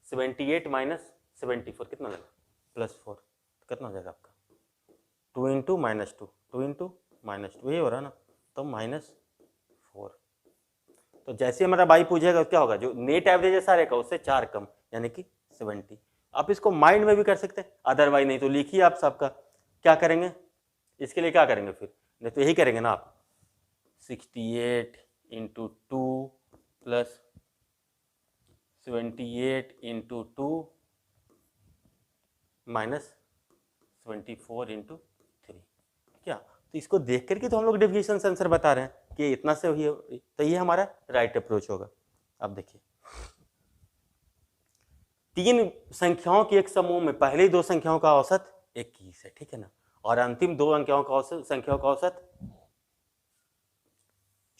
78 माइनस 74 कितना लगेगा +4, तो कितना हो जाएगा आपका 2 इंटू -2, 2 इंटू -2 ये हो रहा है ना, तो -4। तो जैसे हमारा बाई पूछेगा क्या होगा जो नेट एवरेज है सारे का उससे 4 कम यानी कि 70। आप इसको माइंड में भी कर सकते हैं, अदरवाइज नहीं तो लिखिए आप सबका क्या करेंगे, इसके लिए क्या करेंगे फिर, नहीं तो यही करेंगे ना आप 68 into 2 plus 78 into 2 minus 24 into 3, क्या, तो इसको देख करके तो हम लोग डेविएशन से आंसर बता रहे हैं कि इतना से हुई, तो ये हमारा राइट अप्रोच होगा। अब देखिए 3 संख्याओं के एक समूह में पहली 2 संख्याओं का औसत 21 है, ठीक है ना, और अंतिम 2 संख्याओं का औसत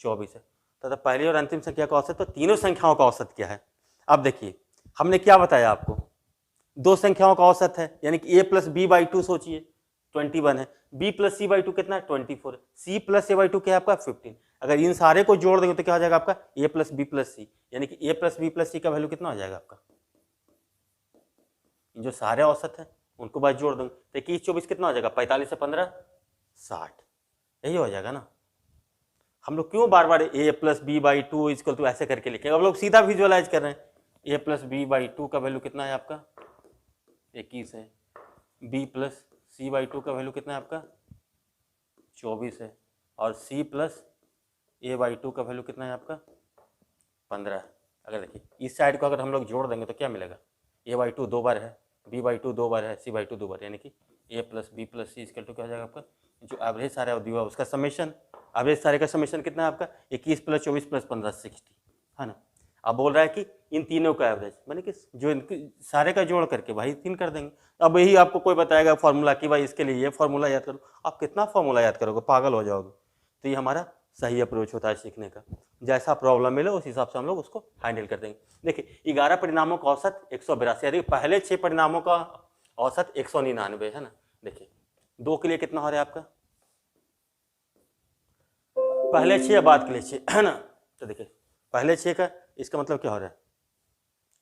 24 है, तो पहली और अंतिम संख्या का औसत, तो तीनों संख्याओं का औसत क्या है। अब देखिए हमने क्या बताया आपको 2 संख्याओं का औसत है यानी कि a प्लस बी बाई 2 सोचिए 21 है, b प्लस सी बाई 2 कितना है 24 है, c प्लस ए बाई 2 क्या है आपका 15। अगर इन सारे को जोड़ देंगे तो क्या हो जाएगा आपका a प्लस बी प्लस सी, यानी कि a प्लस बी प्लस सी का वैल्यू कितना हो जाएगा आपका, जो सारे औसत है उनको बाद जोड़ दूंगा तो 21 24 कितना हो जाएगा, 45 से 15 60, यही हो जाएगा ना। हम लोग क्यों बार बार a plus B by two equal to ऐसे करके लिखेंगे, अब लोग सीधा विजुअलाइज कर रहे हैं। a plus B by two का वैल्यू कितना है आपका 21 है, b plus C by two का वैल्यू कितना है आपका 24 है, और c plus a by two का वैल्यू कितना है आपका 15 है। अगर देखिए इस साइड को अगर हम लोग जोड़ देंगे तो क्या मिलेगा, a बाई टू 2 बार है, b बाई टू 2 बार है, c बाई टू 2 बार, यानी कि a plus B plus C equal to क्या हो जाएगा आपका, जो एवरेज सारा दिया उसका समेशन, एवरेज सारे का समेशन कितना है आपका 21 प्लस 24 प्लस 15 60, है ना। अब बोल रहा है कि इन तीनों का एवरेज मैंने कि जो इनके सारे का जोड़ करके भाई 3 कर देंगे। अब यही आपको कोई बताएगा फॉर्मूला कि भाई इसके लिए ये फॉर्मूला याद करो, आप कितना फॉर्मूला याद करोगे, पागल हो जाओगे। तो ये हमारा सही अप्रोच होता है सीखने का, जैसा प्रॉब्लम मिले उस हिसाब से हम लोग उसको हैंडल कर देंगे। देखिए 11 परिणामों का औसत 182, यानी पहले 6 परिणामों का औसत 199 है ना। देखिए 2 के लिए कितना हो रहा है आपका, पहले 6 बाद के लिए 6 है ना। तो देखिए पहले 6 का इसका मतलब क्या हो रहा है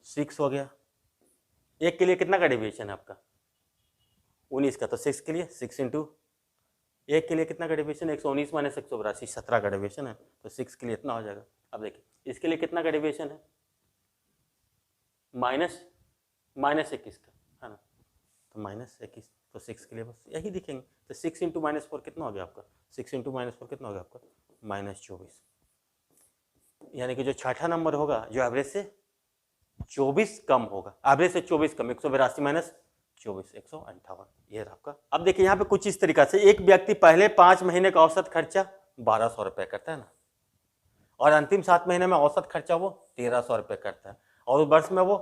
6 हो गया। एक के लिए कितना का डेविएशन है आपका 19 का, तो 6 के लिए 6 इंटू एक के लिए कितना का डेविएशन 119 माइनस 182 17 का डेविएशन है, तो 6 के लिए इतना हो जाएगा। अब देखिए इसके लिए कितना का डेविएशन है माइनस 21 का, है ना, तो माइनस 21, तो 6 के लिए बस यही दिखेंगे। तो 6 इंटू माइनस 4 कितना हो गया आपका, 6 इंटू माइनस 4 कितना हो गया आपका -24, यानी कि जो छठा नंबर होगा जो एवरेज से 24 कम होगा, एवरेज से 24 कम, 182 माइनस 24 158, ये रहा आपका। अब देखिए यहाँ पे कुछ इस तरीका से, एक व्यक्ति पहले 5 महीने का औसत खर्चा 1200 रुपये करता है ना, और अंतिम 7 महीने में औसत खर्चा वो 1300 रुपये करता है, और वर्ष में वो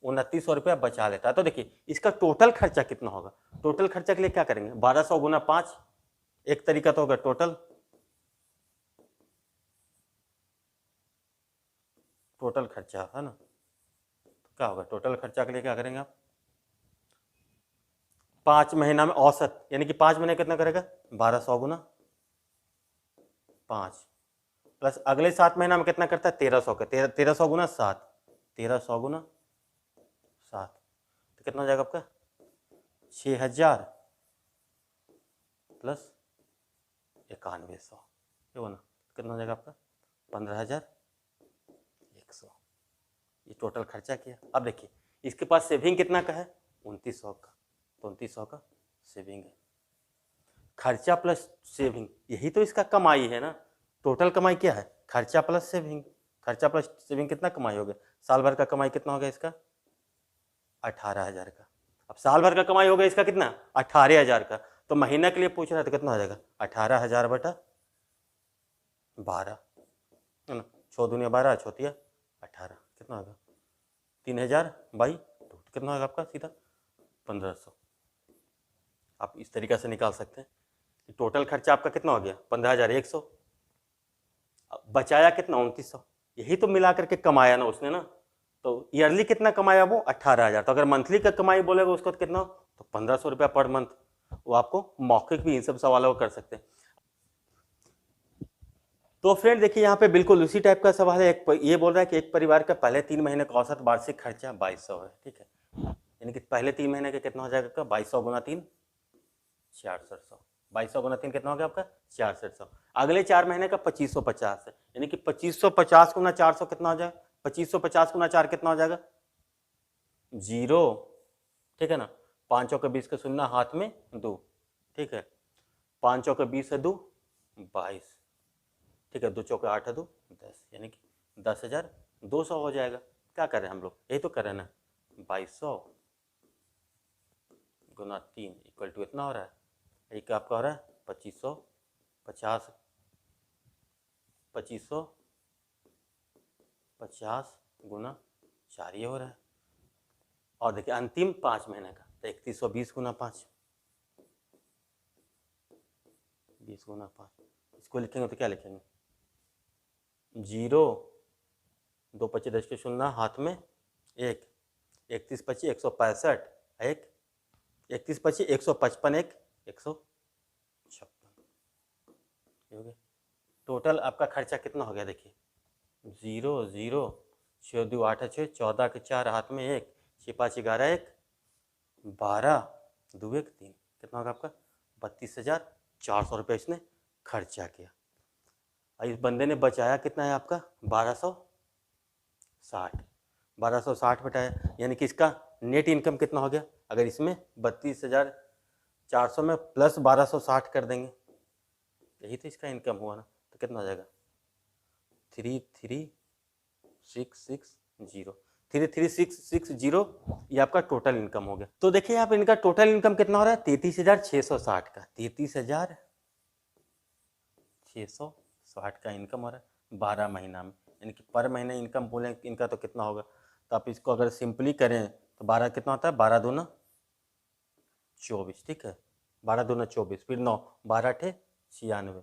2900 रुपया बचा लेता है। तो देखिए इसका टोटल खर्चा कितना होगा, टोटल खर्चा के लिए क्या करेंगे 1200 गुना 5, एक तरीका तो होगा टोटल खर्चा, है ना। तो क्या होगा टोटल खर्चा के लिए क्या करेंगे आप 5 महीना में औसत, यानी कि 5 महीने कितना करेगा 1200 गुना 5 प्लस अगले 7 महीना में कितना करता है 1300 का, 1300 गुना 7, 1300 गुना 7, तो कितना हो जाएगा आपका 6000 प्लस 9100, ये ना कितना हो जाएगा आपका 15100, ये टोटल खर्चा किया। अब देखिए इसके पास सेविंग कितना का है 2900 का, तो 2900 का सेविंग है। खर्चा प्लस सेविंग यही तो इसका कमाई है ना, टोटल कमाई क्या है खर्चा प्लस सेविंग, खर्चा प्लस सेविंग कितना कमाई हो गया, साल भर का कमाई कितना हो गया इसका 18000 का। अब साल भर का कमाई हो गया इसका कितना 18000 का, तो महीना के लिए पूछ रहा है तो कितना हो जाएगा 18000 बटा 12, है ना, 6 दूनिया 12 6 18, कितना होगा 3000 बाई 2, कितना होगा आपका सीधा 1500। आप इस तरीक़ा से निकाल सकते हैं कि टोटल खर्चा आपका कितना हो गया 15100, बचाया कितना 2900, यही तो मिला करके कमाया ना उसने ना। तो ईयरली कितना कमाया वो 18000, तो अगर मंथली का कमाई बोलेगा उसको तो कितना, तो 1500 रुपया पर मंथ। वो आपको मौखिक भी इन सब सवालों को कर सकते हैं। तो फ्रेंड देखिए यहाँ पे बिल्कुल उसी टाइप का सवाल है, ये बोल रहा है कि एक परिवार का पहले 3 महीने का औसत वार्षिक खर्चा 2200 है, ठीक है, यानी कि पहले 3 महीने का कितना हो जाएगा आपका 2200 गुना 3 6600, 2200 गुना 3 कितना हो गया आपका 6600। अगले 4 महीने का 2550 है, यानी कि 2550 गुना 400 कितना हो जाएगा 2550 गुना 4 कितना हो जाएगा 0, ठीक है ना, 5 का 20 का शून्य हाथ में 2, ठीक है, 5 का 20 है 2 22, ठीक है, 2 चौके 8 है 2 10, यानी कि 10,200 हो जाएगा। क्या कर रहे हैं हम लोग यही तो कर रहे हैं ना, 2200 गुना 3 इक्वल टू इतना हो रहा है, एक आपका हो रहा है 2550 गुना 4 ये हो रहा है। और देखिए अंतिम 5 महीने का तो 3120 गुना 5, 20 गुना 5, इसको लिखेंगे तो क्या लिखेंगे 0, 2 25 10 के शून्य हाथ में 1, 31 25 165 1, 31 25 155 1 156, हो गया। टोटल आपका खर्चा कितना हो गया देखिए 0 0 6 2 8 6 14 के 4 हाथ में 1 6 5 11 1 12 2 1 3, कितना होगा आपका 32,400 रुपये इसने खर्चा किया। और इस बंदे ने बचाया कितना है आपका 1260, 1260 बटाया, यानी कि इसका नेट इनकम कितना हो गया, अगर इसमें 32,400 में प्लस 1260 कर देंगे, यही तो इसका इनकम हुआ ना, तो कितना हो जाएगा 33,660, 33,660 ये आपका टोटल इनकम हो गया। तो देखिए यहाँ पे इनका टोटल इनकम कितना हो रहा है 33,660 का, 33,660 का इनकम हो रहा है 12 महीना में, यानी कि पर महीने इनकम बोलें इनका तो कितना होगा, तो आप इसको अगर सिंपली करें तो 12 कितना होता है, 12 दूना 24, ठीक है, 12 दूना 24, फिर 9, 12 × 96,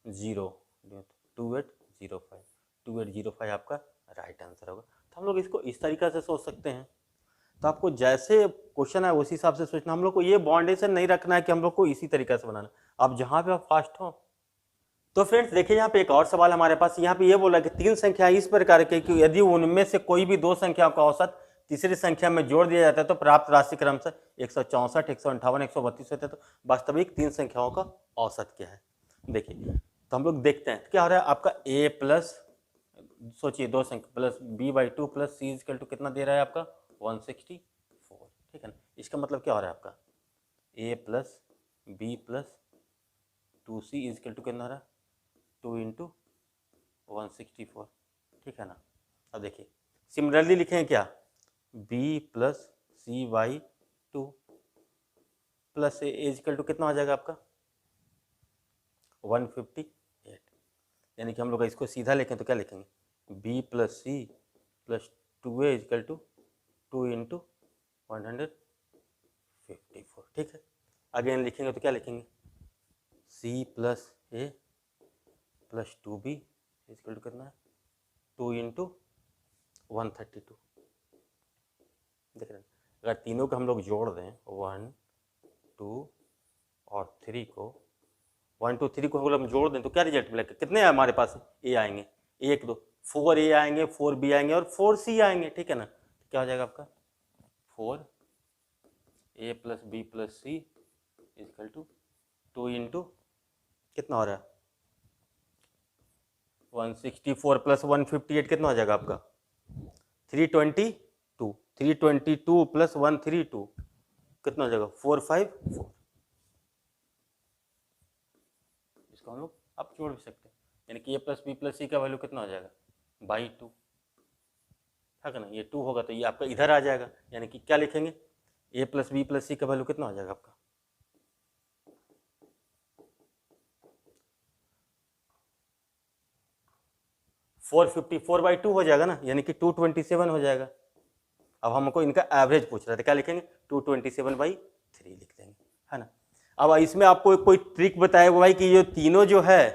0 2805, 2805 आपका राइट आंसर होगा। तो हम लोग इसको इस तरीक़ा से सोच सकते हैं। तो आपको जैसे क्वेश्चन है उसी हिसाब से सोचना, हम लोग को ये बाउंडेशन नहीं रखना है कि हम लोग को इसी तरीक़ा से बनाना, आप जहाँ पे आप फास्ट हो। तो फ्रेंड्स देखिए यहाँ पे एक और सवाल हमारे पास, यहाँ पे ये बोला कि 3 संख्या इस प्रकार के कि यदि उनमें से कोई भी 2 संख्याओं का औसत तीसरी संख्या में जोड़ दिया जाता है तो प्राप्त राशि क्रमशः 164, 158, 132 होता है, तो वास्तविक 3 संख्याओं का औसत क्या है। देखिए तो हम लोग देखते हैं क्या हो रहा है आपका a प्लस, सोचिए 2 संख्या plus b/2 plus c equal to कितना दे रहा है आपका 164, ठीक है ना। इसका मतलब क्या हो रहा है आपका a plus b plus 2c equal to कितना रहा 2 × 164, ठीक है ना। अब देखिए सिमिलरली लिखें क्या b plus c/2 plus a equal to कितना हो जाएगा आपका 158, यानी कि हम लोग इसको सीधा लिखें तो क्या लिखेंगे b plus C plus 2a equal to 2 × 154, ठीक है। अगेन लिखेंगे तो क्या लिखेंगे c plus a plus 2b equal to कितना है 2 × 132, देख रहे हैं। अगर तीनों को हम लोग जोड़ दें 1 2 और 3 को 1 2 3 को हम जोड़ दें तो क्या रिजल्ट मिलेगा, कितने हमारे पास a आएंगे 1 2 4a आएंगे 4b आएंगे और 4c आएंगे, ठीक है ना। तो क्या हो जाएगा आपका 4a plus b plus c equal to 2 × कितना हो रहा है 164 प्लस 158 कितना हो जाएगा आपका 322, 322 प्लस 132 कितना हो जाएगा 454। इसको हम लोग आप जोड़ भी सकते हैं, यानी कि a plus b plus c का वैल्यू कितना हो जाएगा 2, है ना। ये 2 होगा तो ये आपका इधर आ जाएगा, यानी कि क्या लिखेंगे a plus b plus c का वैल्यू कितना हो जाएगा आपका 454/2 हो जाएगा ना, यानी कि 227 हो जाएगा। अब हमको इनका एवरेज पूछ रहा था, क्या लिखेंगे 227/3 लिख देंगे, है ना। अब इसमें आपको कोई ट्रिक बताया भाई कि ये तीनों जो है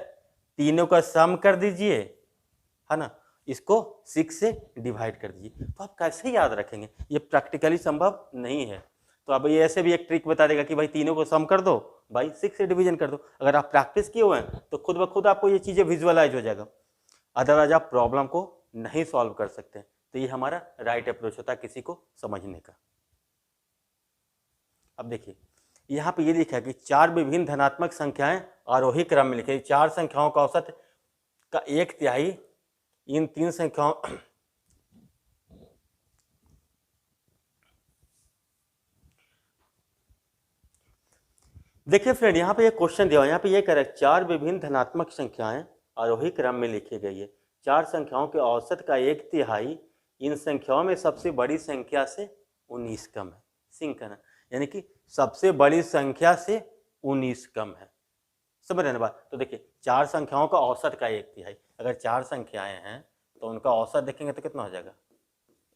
तीनों का सम कर दीजिए, है ना, इसको 6 से डिवाइड कर दीजिए। तो आप कैसे याद रखेंगे, ये प्रैक्टिकली संभव नहीं है। तो अब ये ऐसे भी एक ट्रिक बता देगा कि भाई तीनों को सम कर दो भाई 6 से डिवीजन कर दो। अगर आप प्रैक्टिस किए हुए हैं तो खुद ब खुद आपको ये चीज़ें विजुअलाइज हो जाएगा, अदरवाइज आप प्रॉब्लम को नहीं सॉल्व कर सकते। तो ये हमारा राइट अप्रोच होता है किसी को समझने का। अब देखिए यहाँ पे ये लिखा है कि 4 विभिन्न धनात्मक संख्याएं आरोही क्रम में लिखे, 4 संख्याओं का औसत का 1/3 इन 3 संख्याओं देखिए फ्रेंड यहाँ पे ये क्वेश्चन दिया, यहाँ पे ये कह रहा है 4 विभिन्न धनात्मक संख्याएं आरोही क्रम में लिखी गई है, 4 संख्याओं के औसत का 1/3 इन संख्याओं में सबसे बड़ी संख्या से 19 कम है। सिंक है ना, यानी कि सबसे बड़ी संख्या से 19 कम है, समझ रहे ना बात। तो देखिए 4 संख्याओं का औसत का 1/3, अगर 4 संख्याएं हैं तो उनका औसत देखेंगे तो कितना हो जाएगा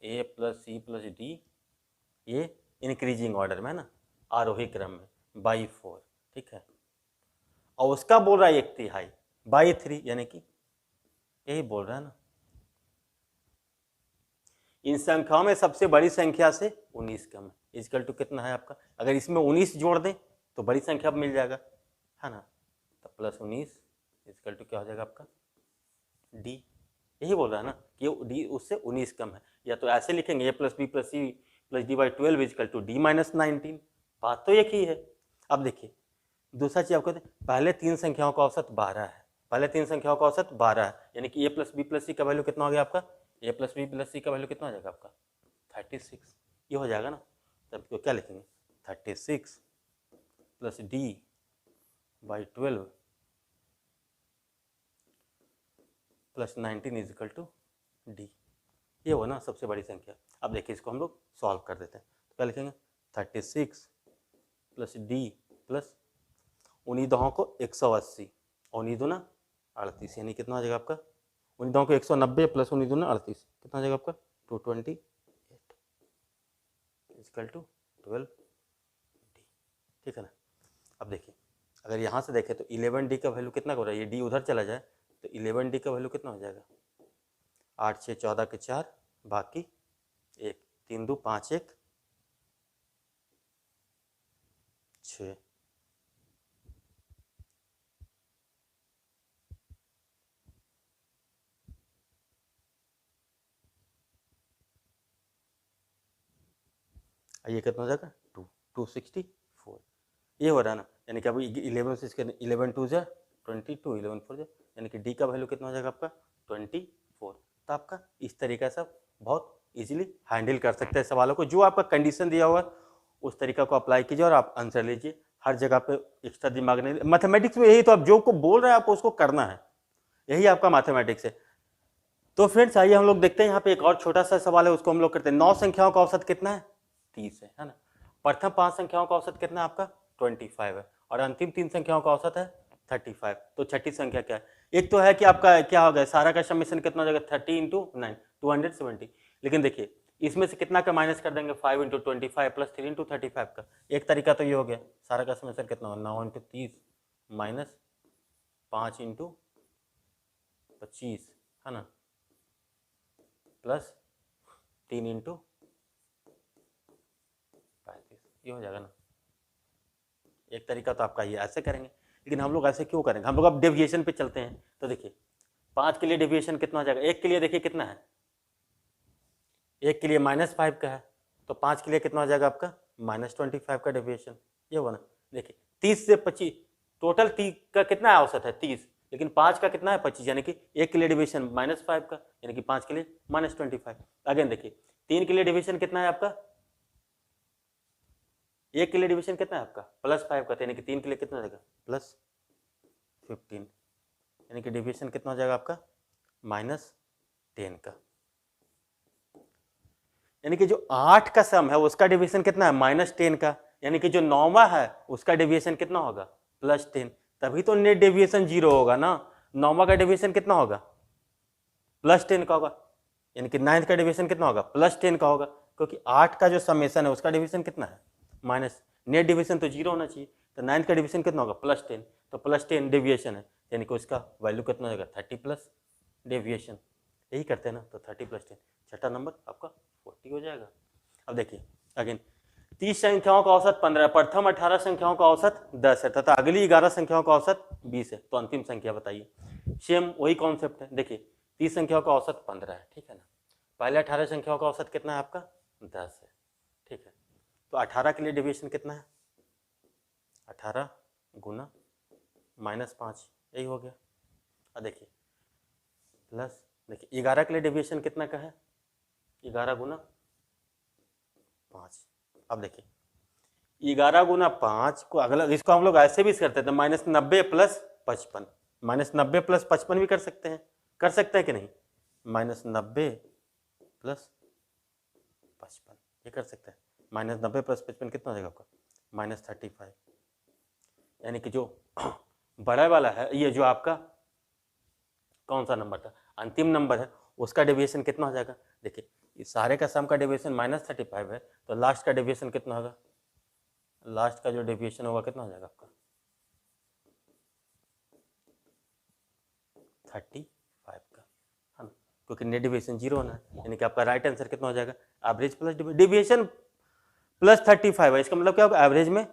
a plus C plus D, ये इंक्रीजिंग ऑर्डर में है ना, आरोही क्रम में बाई 4, ठीक है। और उसका बोल रहा है 1/3 बाई 3, यानी कि यही बोल रहा है ना, इन संख्याओं में सबसे बड़ी संख्या से 19 कम है। इक्वल टू कितना है आपका, अगर इसमें 19 जोड़ दें तो बड़ी संख्या मिल जाएगा, है ना। तो प्लस 19 इक्वल टू क्या हो जाएगा आपका डी, यही बोल रहा है ना कि डी उससे 19 कम है। या तो ऐसे लिखेंगे a plus B plus C plus डी/12 इक्वल टू d - 19, बात तो एक ही है। अब देखिए दूसरा चीज आपको पहले 3 संख्याओं का औसत 12 है, पहले 3 संख्याओं का औसत 12 है, यानी कि a प्लस बी प्लस सी का वैल्यू कितना हो गया आपका, a प्लस बी प्लस सी का वैल्यू कितना हो जाएगा आपका 36, ये हो जाएगा ना। तब तो क्या लिखेंगे 36 plus D by 12 plus 19 is equal to D, ये हो ना सबसे बड़ी संख्या। अब देखिए इसको हम लोग सॉल्व कर देते हैं, तो क्या लिखेंगे 36 प्लस डी प्लस उन्हीं दोहों को 180 और उन्हीं दूना 38, यानी कितना हो जाएगा आपका, उन्हीं दोहों को 190 प्लस उन्हीं दूना 38, कितना हो जाएगा आपका 228 इक्वल टू 12 डी, ठीक है ना। अब देखिए अगर यहाँ से देखें तो 11 डी का वैल्यू कितना हो रहा है, ये डी उधर चला जाए तो 11 डी का वैल्यू कितना हो जाएगा 8 6 14 के 4 बाकी 1 3 2 5 1 6, ये कितना हो जाएगा 264, ये हो रहा है ना, यानी कि अभी 11 से इसके 11 2 जा 22 11 4 जा, यानी कि डी का वैल्यू कितना हो जाएगा आपका 24। तो आपका इस तरीका से बहुत इजीली हैंडल कर सकते हैं सवालों को, जो आपका कंडीशन दिया हुआ उस तरीका को अप्लाई कीजिए और आप आंसर लीजिए, हर जगह पे एक्स्ट्रा दिमाग नहीं। मैथमेटिक्स में यही तो, आप जो को बोल रहे हैं आपको उसको करना है, यही आपका मैथमेटिक्स है। तो फ्रेंड्स आइए हम लोग देखते हैं, यहाँ पे एक और छोटा सा सवाल है उसको हम लोग करते हैं। 9 संख्याओं का औसत कितना है 30 है ना। प्रथम 5 संख्याओं का औसत कितना है आपका 25 है और अंतिम 3 संख्याओं का औसत है 35। तो छठी संख्या क्या है, एक तो है कि आपका क्या हो गया सारा का समेशन कितना हो जाएगा 30 × 9 270, लेकिन देखिए इसमें से कितना का माइनस कर देंगे 5 × 25 प्लस 3 × 35 का। एक तरीका तो ये हो गया, सारा का समेशन कितना हो 9 × 30 माइनस 5 × 25 है ना प्लस 3 × 35, ये हो जाएगा ना। एक तरीका तो आपका ये ऐसे करेंगे, लेकिन हम लोग ऐसे क्यों करेंगे, हम लोग अब डेविएशन पे चलते हैं। तो देखिए 5 के लिए डेविएशन कितना हो जाएगा, 1 के लिए देखिए कितना है, 1 के लिए -5 का है, तो 5 के लिए कितना हो जाएगा आपका -25 का डेविएशन, ये होगा ना। देखिए 30 से 25 टोटल 30 का कितना औसत है 30, लेकिन 5 का कितना है 25, यानी कि 1 के लिए डेविएशन -5 का, यानी कि 5 के लिए -25। अगेन देखिए 3 के लिए डेविएशन कितना है आपका, 1 के लिए डिवीजन कितना है आपका +5 का, यानी कि 3 के लिए कितना हो जाएगा +15, यानी कि डिवीजन कितना हो जाएगा आपका -10 का। यानी कि जो 8 का सम है उसका डिवीजन कितना है -10 का, यानी कि जो 9वां है उसका डिवीजन कितना होगा +10, तभी तो नेट डेविएशन 0 होगा ना। 9वां का डिवीजन कितना होगा +10 का होगा, यानी कि 9th का डिवीजन कितना होगा +10 का होगा, क्योंकि 8 का जो समेशन है उसका डिवीजन कितना है माइनस, नेट डिवीजन तो 0 होना चाहिए, तो 9th का डिवीजन कितना होगा +10, तो +10 डेविएशन है, यानी कि उसका वैल्यू कितना होगा 30 प्लस डेविएशन, यही करते हैं ना। तो 30 + 10 छठा नंबर आपका 40 हो जाएगा। अब देखिए अगेन 30 संख्याओं का औसत 15 है, प्रथम 18 संख्याओं का औसत 10 है तथा अगली 11 संख्याओं का औसत 20 है, तो अंतिम संख्या बताइए। सेम वही कॉन्सेप्ट है, देखिए 30 संख्याओं का औसत 15 है, ठीक है ना। पहले 18 संख्याओं का औसत कितना है आपका 10 है, ठीक है। तो 18 के लिए डेविएशन कितना है 18 गुना -5, यही हो गया। अब देखिए प्लस देखिए 11 के लिए डेविएशन कितना का है 11 गुना 5। अब देखिए 11 गुना 5 को अगला, इसको हम लोग ऐसे भी करते थे -90 + 55, -90 + 55 भी कर सकते हैं कि नहीं, -90 + 55 ये कर सकते हैं। -90 + 55 कितना हो जाएगा आपका -35, यानी कि जो बड़ा वाला है ये जो आपका कौन सा नंबर था अंतिम नंबर है उसका डेविएशन कितना हो जाएगा। देखिए इस सारे का सम का डेविएशन -35 है, तो लास्ट का डेविएशन कितना होगा, लास्ट का जो डेविएशन होगा कितना हो जाएगा आपका 35 का, है ना, क्योंकि नेट डेविएशन 0 होना है, यानी कि आपका राइट आंसर कितना हो जाएगा एवरेज प्लस डेविएशन +35 है, इसका मतलब क्या होगा एवरेज में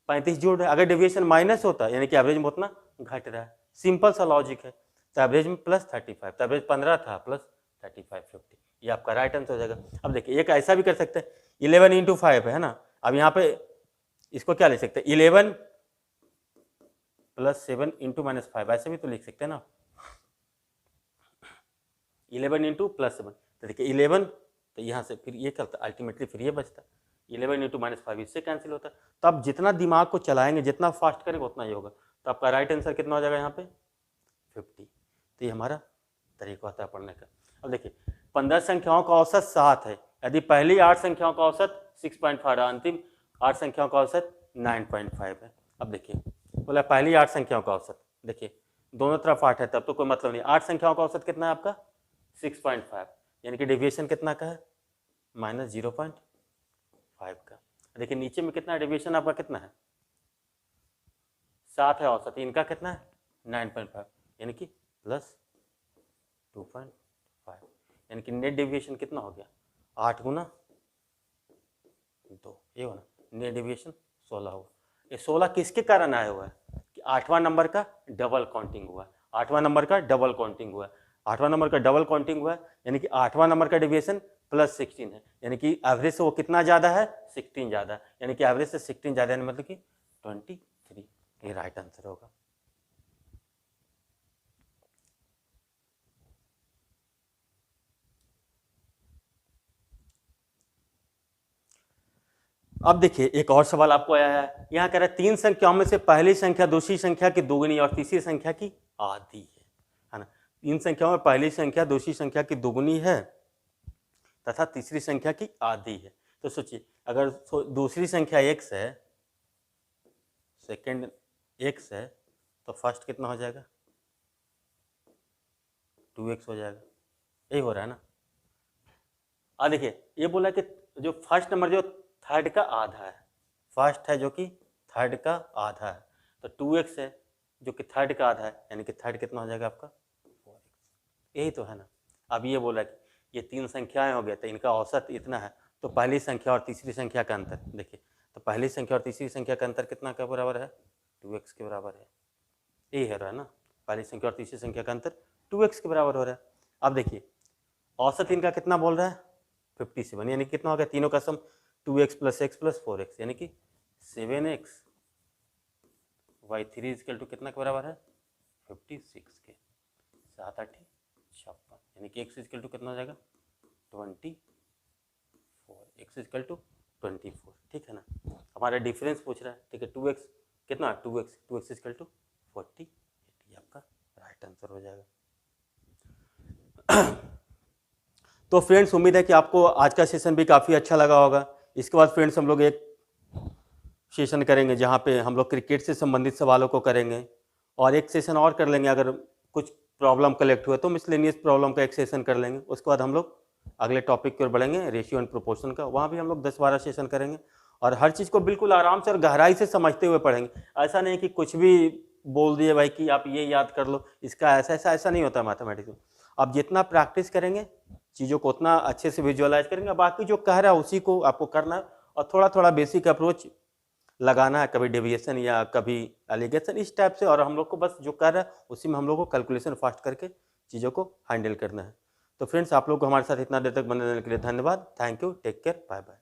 35 जोड़ रहा है। अगर डेविएशन माइनस होता यानी कि एवरेज में उतना घट रहा है, सिंपल सा लॉजिक है। तो एवरेज में +35, तो एवरेज 15 था +35 50, ये आपका राइट आंसर हो जाएगा। अब देखिए एक ऐसा भी कर सकते हैं 11 × 5 है ना, अब यहाँ पे इसको क्या लिख सकते हैं 11 + 7 × -5, ऐसे भी तो लिख सकते हैं ना 11 × +7, तो देखिए 11 तो यहाँ से फिर ये क्या होता है अल्टीमेटली फिर ये बचता 11 × -5 इससे कैंसिल होता है। तो आप जितना दिमाग को चलाएंगे जितना फास्ट करेंगे उतना ही होगा। तो आपका राइट आंसर कितना हो जाएगा यहाँ पे 50। तो ये हमारा तरीका होता है पढ़ने का। अब देखिए 15 संख्याओं का औसत 7 है, यदि पहली 8 संख्याओं का औसत 6.5 है, अंतिम 8 संख्याओं का औसत 9.5 है। अब देखिए बोला पहली 8 संख्याओं का औसत, देखिए दोनों तरफ 8 है तब तो कोई मतलब नहीं। 8 संख्याओं का औसत कितना है आपका 6.5, यानी कि डेविएशन कितना का है -0.5 का। देखिए नीचे में कितना डेविएशन आपका कितना है 7 है औसत, इनका कितना है 9.5 यानी कि +2.5, यानी कि नेट डेविएशन कितना हो गया 8 × 2, ये होना नेट डेविएशन 16 हुआ। ये 16 किसके कारण आया हुआ है कि 8वां नंबर का डबल काउंटिंग हुआ, 8वां नंबर का डबल काउंटिंग हुआ, 8वां नंबर का डबल काउंटिंग हुआ, यानी कि 8वां नंबर का डेविएशन +16 है, यानी कि एवरेज से वो कितना ज़्यादा है 16 ज़्यादा, यानी कि एवरेज से 16 ज़्यादा यानी मतलब कि 23। ये राइट आंसर होगा। अब देखिए एक और सवाल आपको आया है, यहाँ कह रहा है 3 संख्याओं में से पहली संख्या दूसरी संख्या की दोगुनी और तीसरी संख्या की आधी है ना। 3 संख्याओं में पहली संख्या दूसरी संख्या की दोगुनी है तथा तीसरी संख्या की आधी है। तो सोचिए अगर दूसरी संख्या x है, सेकंड x है, तो फर्स्ट कितना हो जाएगा 2x हो जाएगा, यही हो रहा है ना। अब देखिए ये बोला कि जो फर्स्ट नंबर जो थर्ड का आधा है, फर्स्ट है जो कि थर्ड का आधा है, तो 2x है जो कि थर्ड का आधा है, यानी कि थर्ड कितना हो जाएगा आपका 4x, यही तो है ना। अब ये बोला कि ये 3 संख्याएं हो गए तो इनका औसत इतना है, तो पहली संख्या और तीसरी संख्या का अंतर देखिए, तो पहली संख्या और तीसरी संख्या का अंतर कितना के बराबर है 2x के बराबर है, यही है ना। पहली संख्या और तीसरी संख्या का अंतर 2x के बराबर हो रहा है। अब देखिए औसत इनका कितना बोल रहा है 57, यानी कितना हो गया तीनों का सम 2x + x + 4x, यानी कि 7x y 3 = कितना के बराबर है 56 के, 7 8 56, यानी कि x = कितना हो जाएगा 24, x = 24, ठीक है ना। हमारा डिफरेंस पूछ रहा है, ठीक है 2x कितना 2x = 48, ये आपका राइट आंसर हो जाएगा। तो फ्रेंड्स उम्मीद है कि आपको आज का सेशन भी काफ़ी अच्छा लगा होगा। इसके बाद फ्रेंड्स हम लोग एक सेशन करेंगे जहाँ पे हम लोग क्रिकेट से संबंधित सवालों को करेंगे, और एक सेशन और कर लेंगे अगर कुछ प्रॉब्लम कलेक्ट हुए तो मिसलेनियस प्रॉब्लम का एक सेशन कर लेंगे। उसके बाद हम लोग अगले टॉपिक की ओर बढ़ेंगे रेशियो एंड प्रोपोर्शन का, वहाँ भी हम लोग 10-12 सेशन करेंगे और हर चीज़ को बिल्कुल आराम से और गहराई से समझते हुए पढ़ेंगे। ऐसा नहीं कि कुछ भी बोल दिए भाई कि आप ये याद कर लो, इसका ऐसा नहीं होता मैथमेटिक्स में। आप जितना प्रैक्टिस करेंगे चीज़ों को उतना अच्छे से विजुअलाइज करेंगे, बाकी जो कह रहा है उसी को आपको करना है और थोड़ा थोड़ा बेसिक अप्रोच लगाना है, कभी डेविएशन या कभी एलिगेशन इस टाइप से, और हम लोग को बस जो कर रहा है उसी में हम लोग को कैलकुलेशन फास्ट करके चीज़ों को हैंडल करना है। तो फ्रेंड्स आप लोग को हमारे साथ इतना देर तक बने रहने के लिए धन्यवाद। Thank you, take care, bye bye.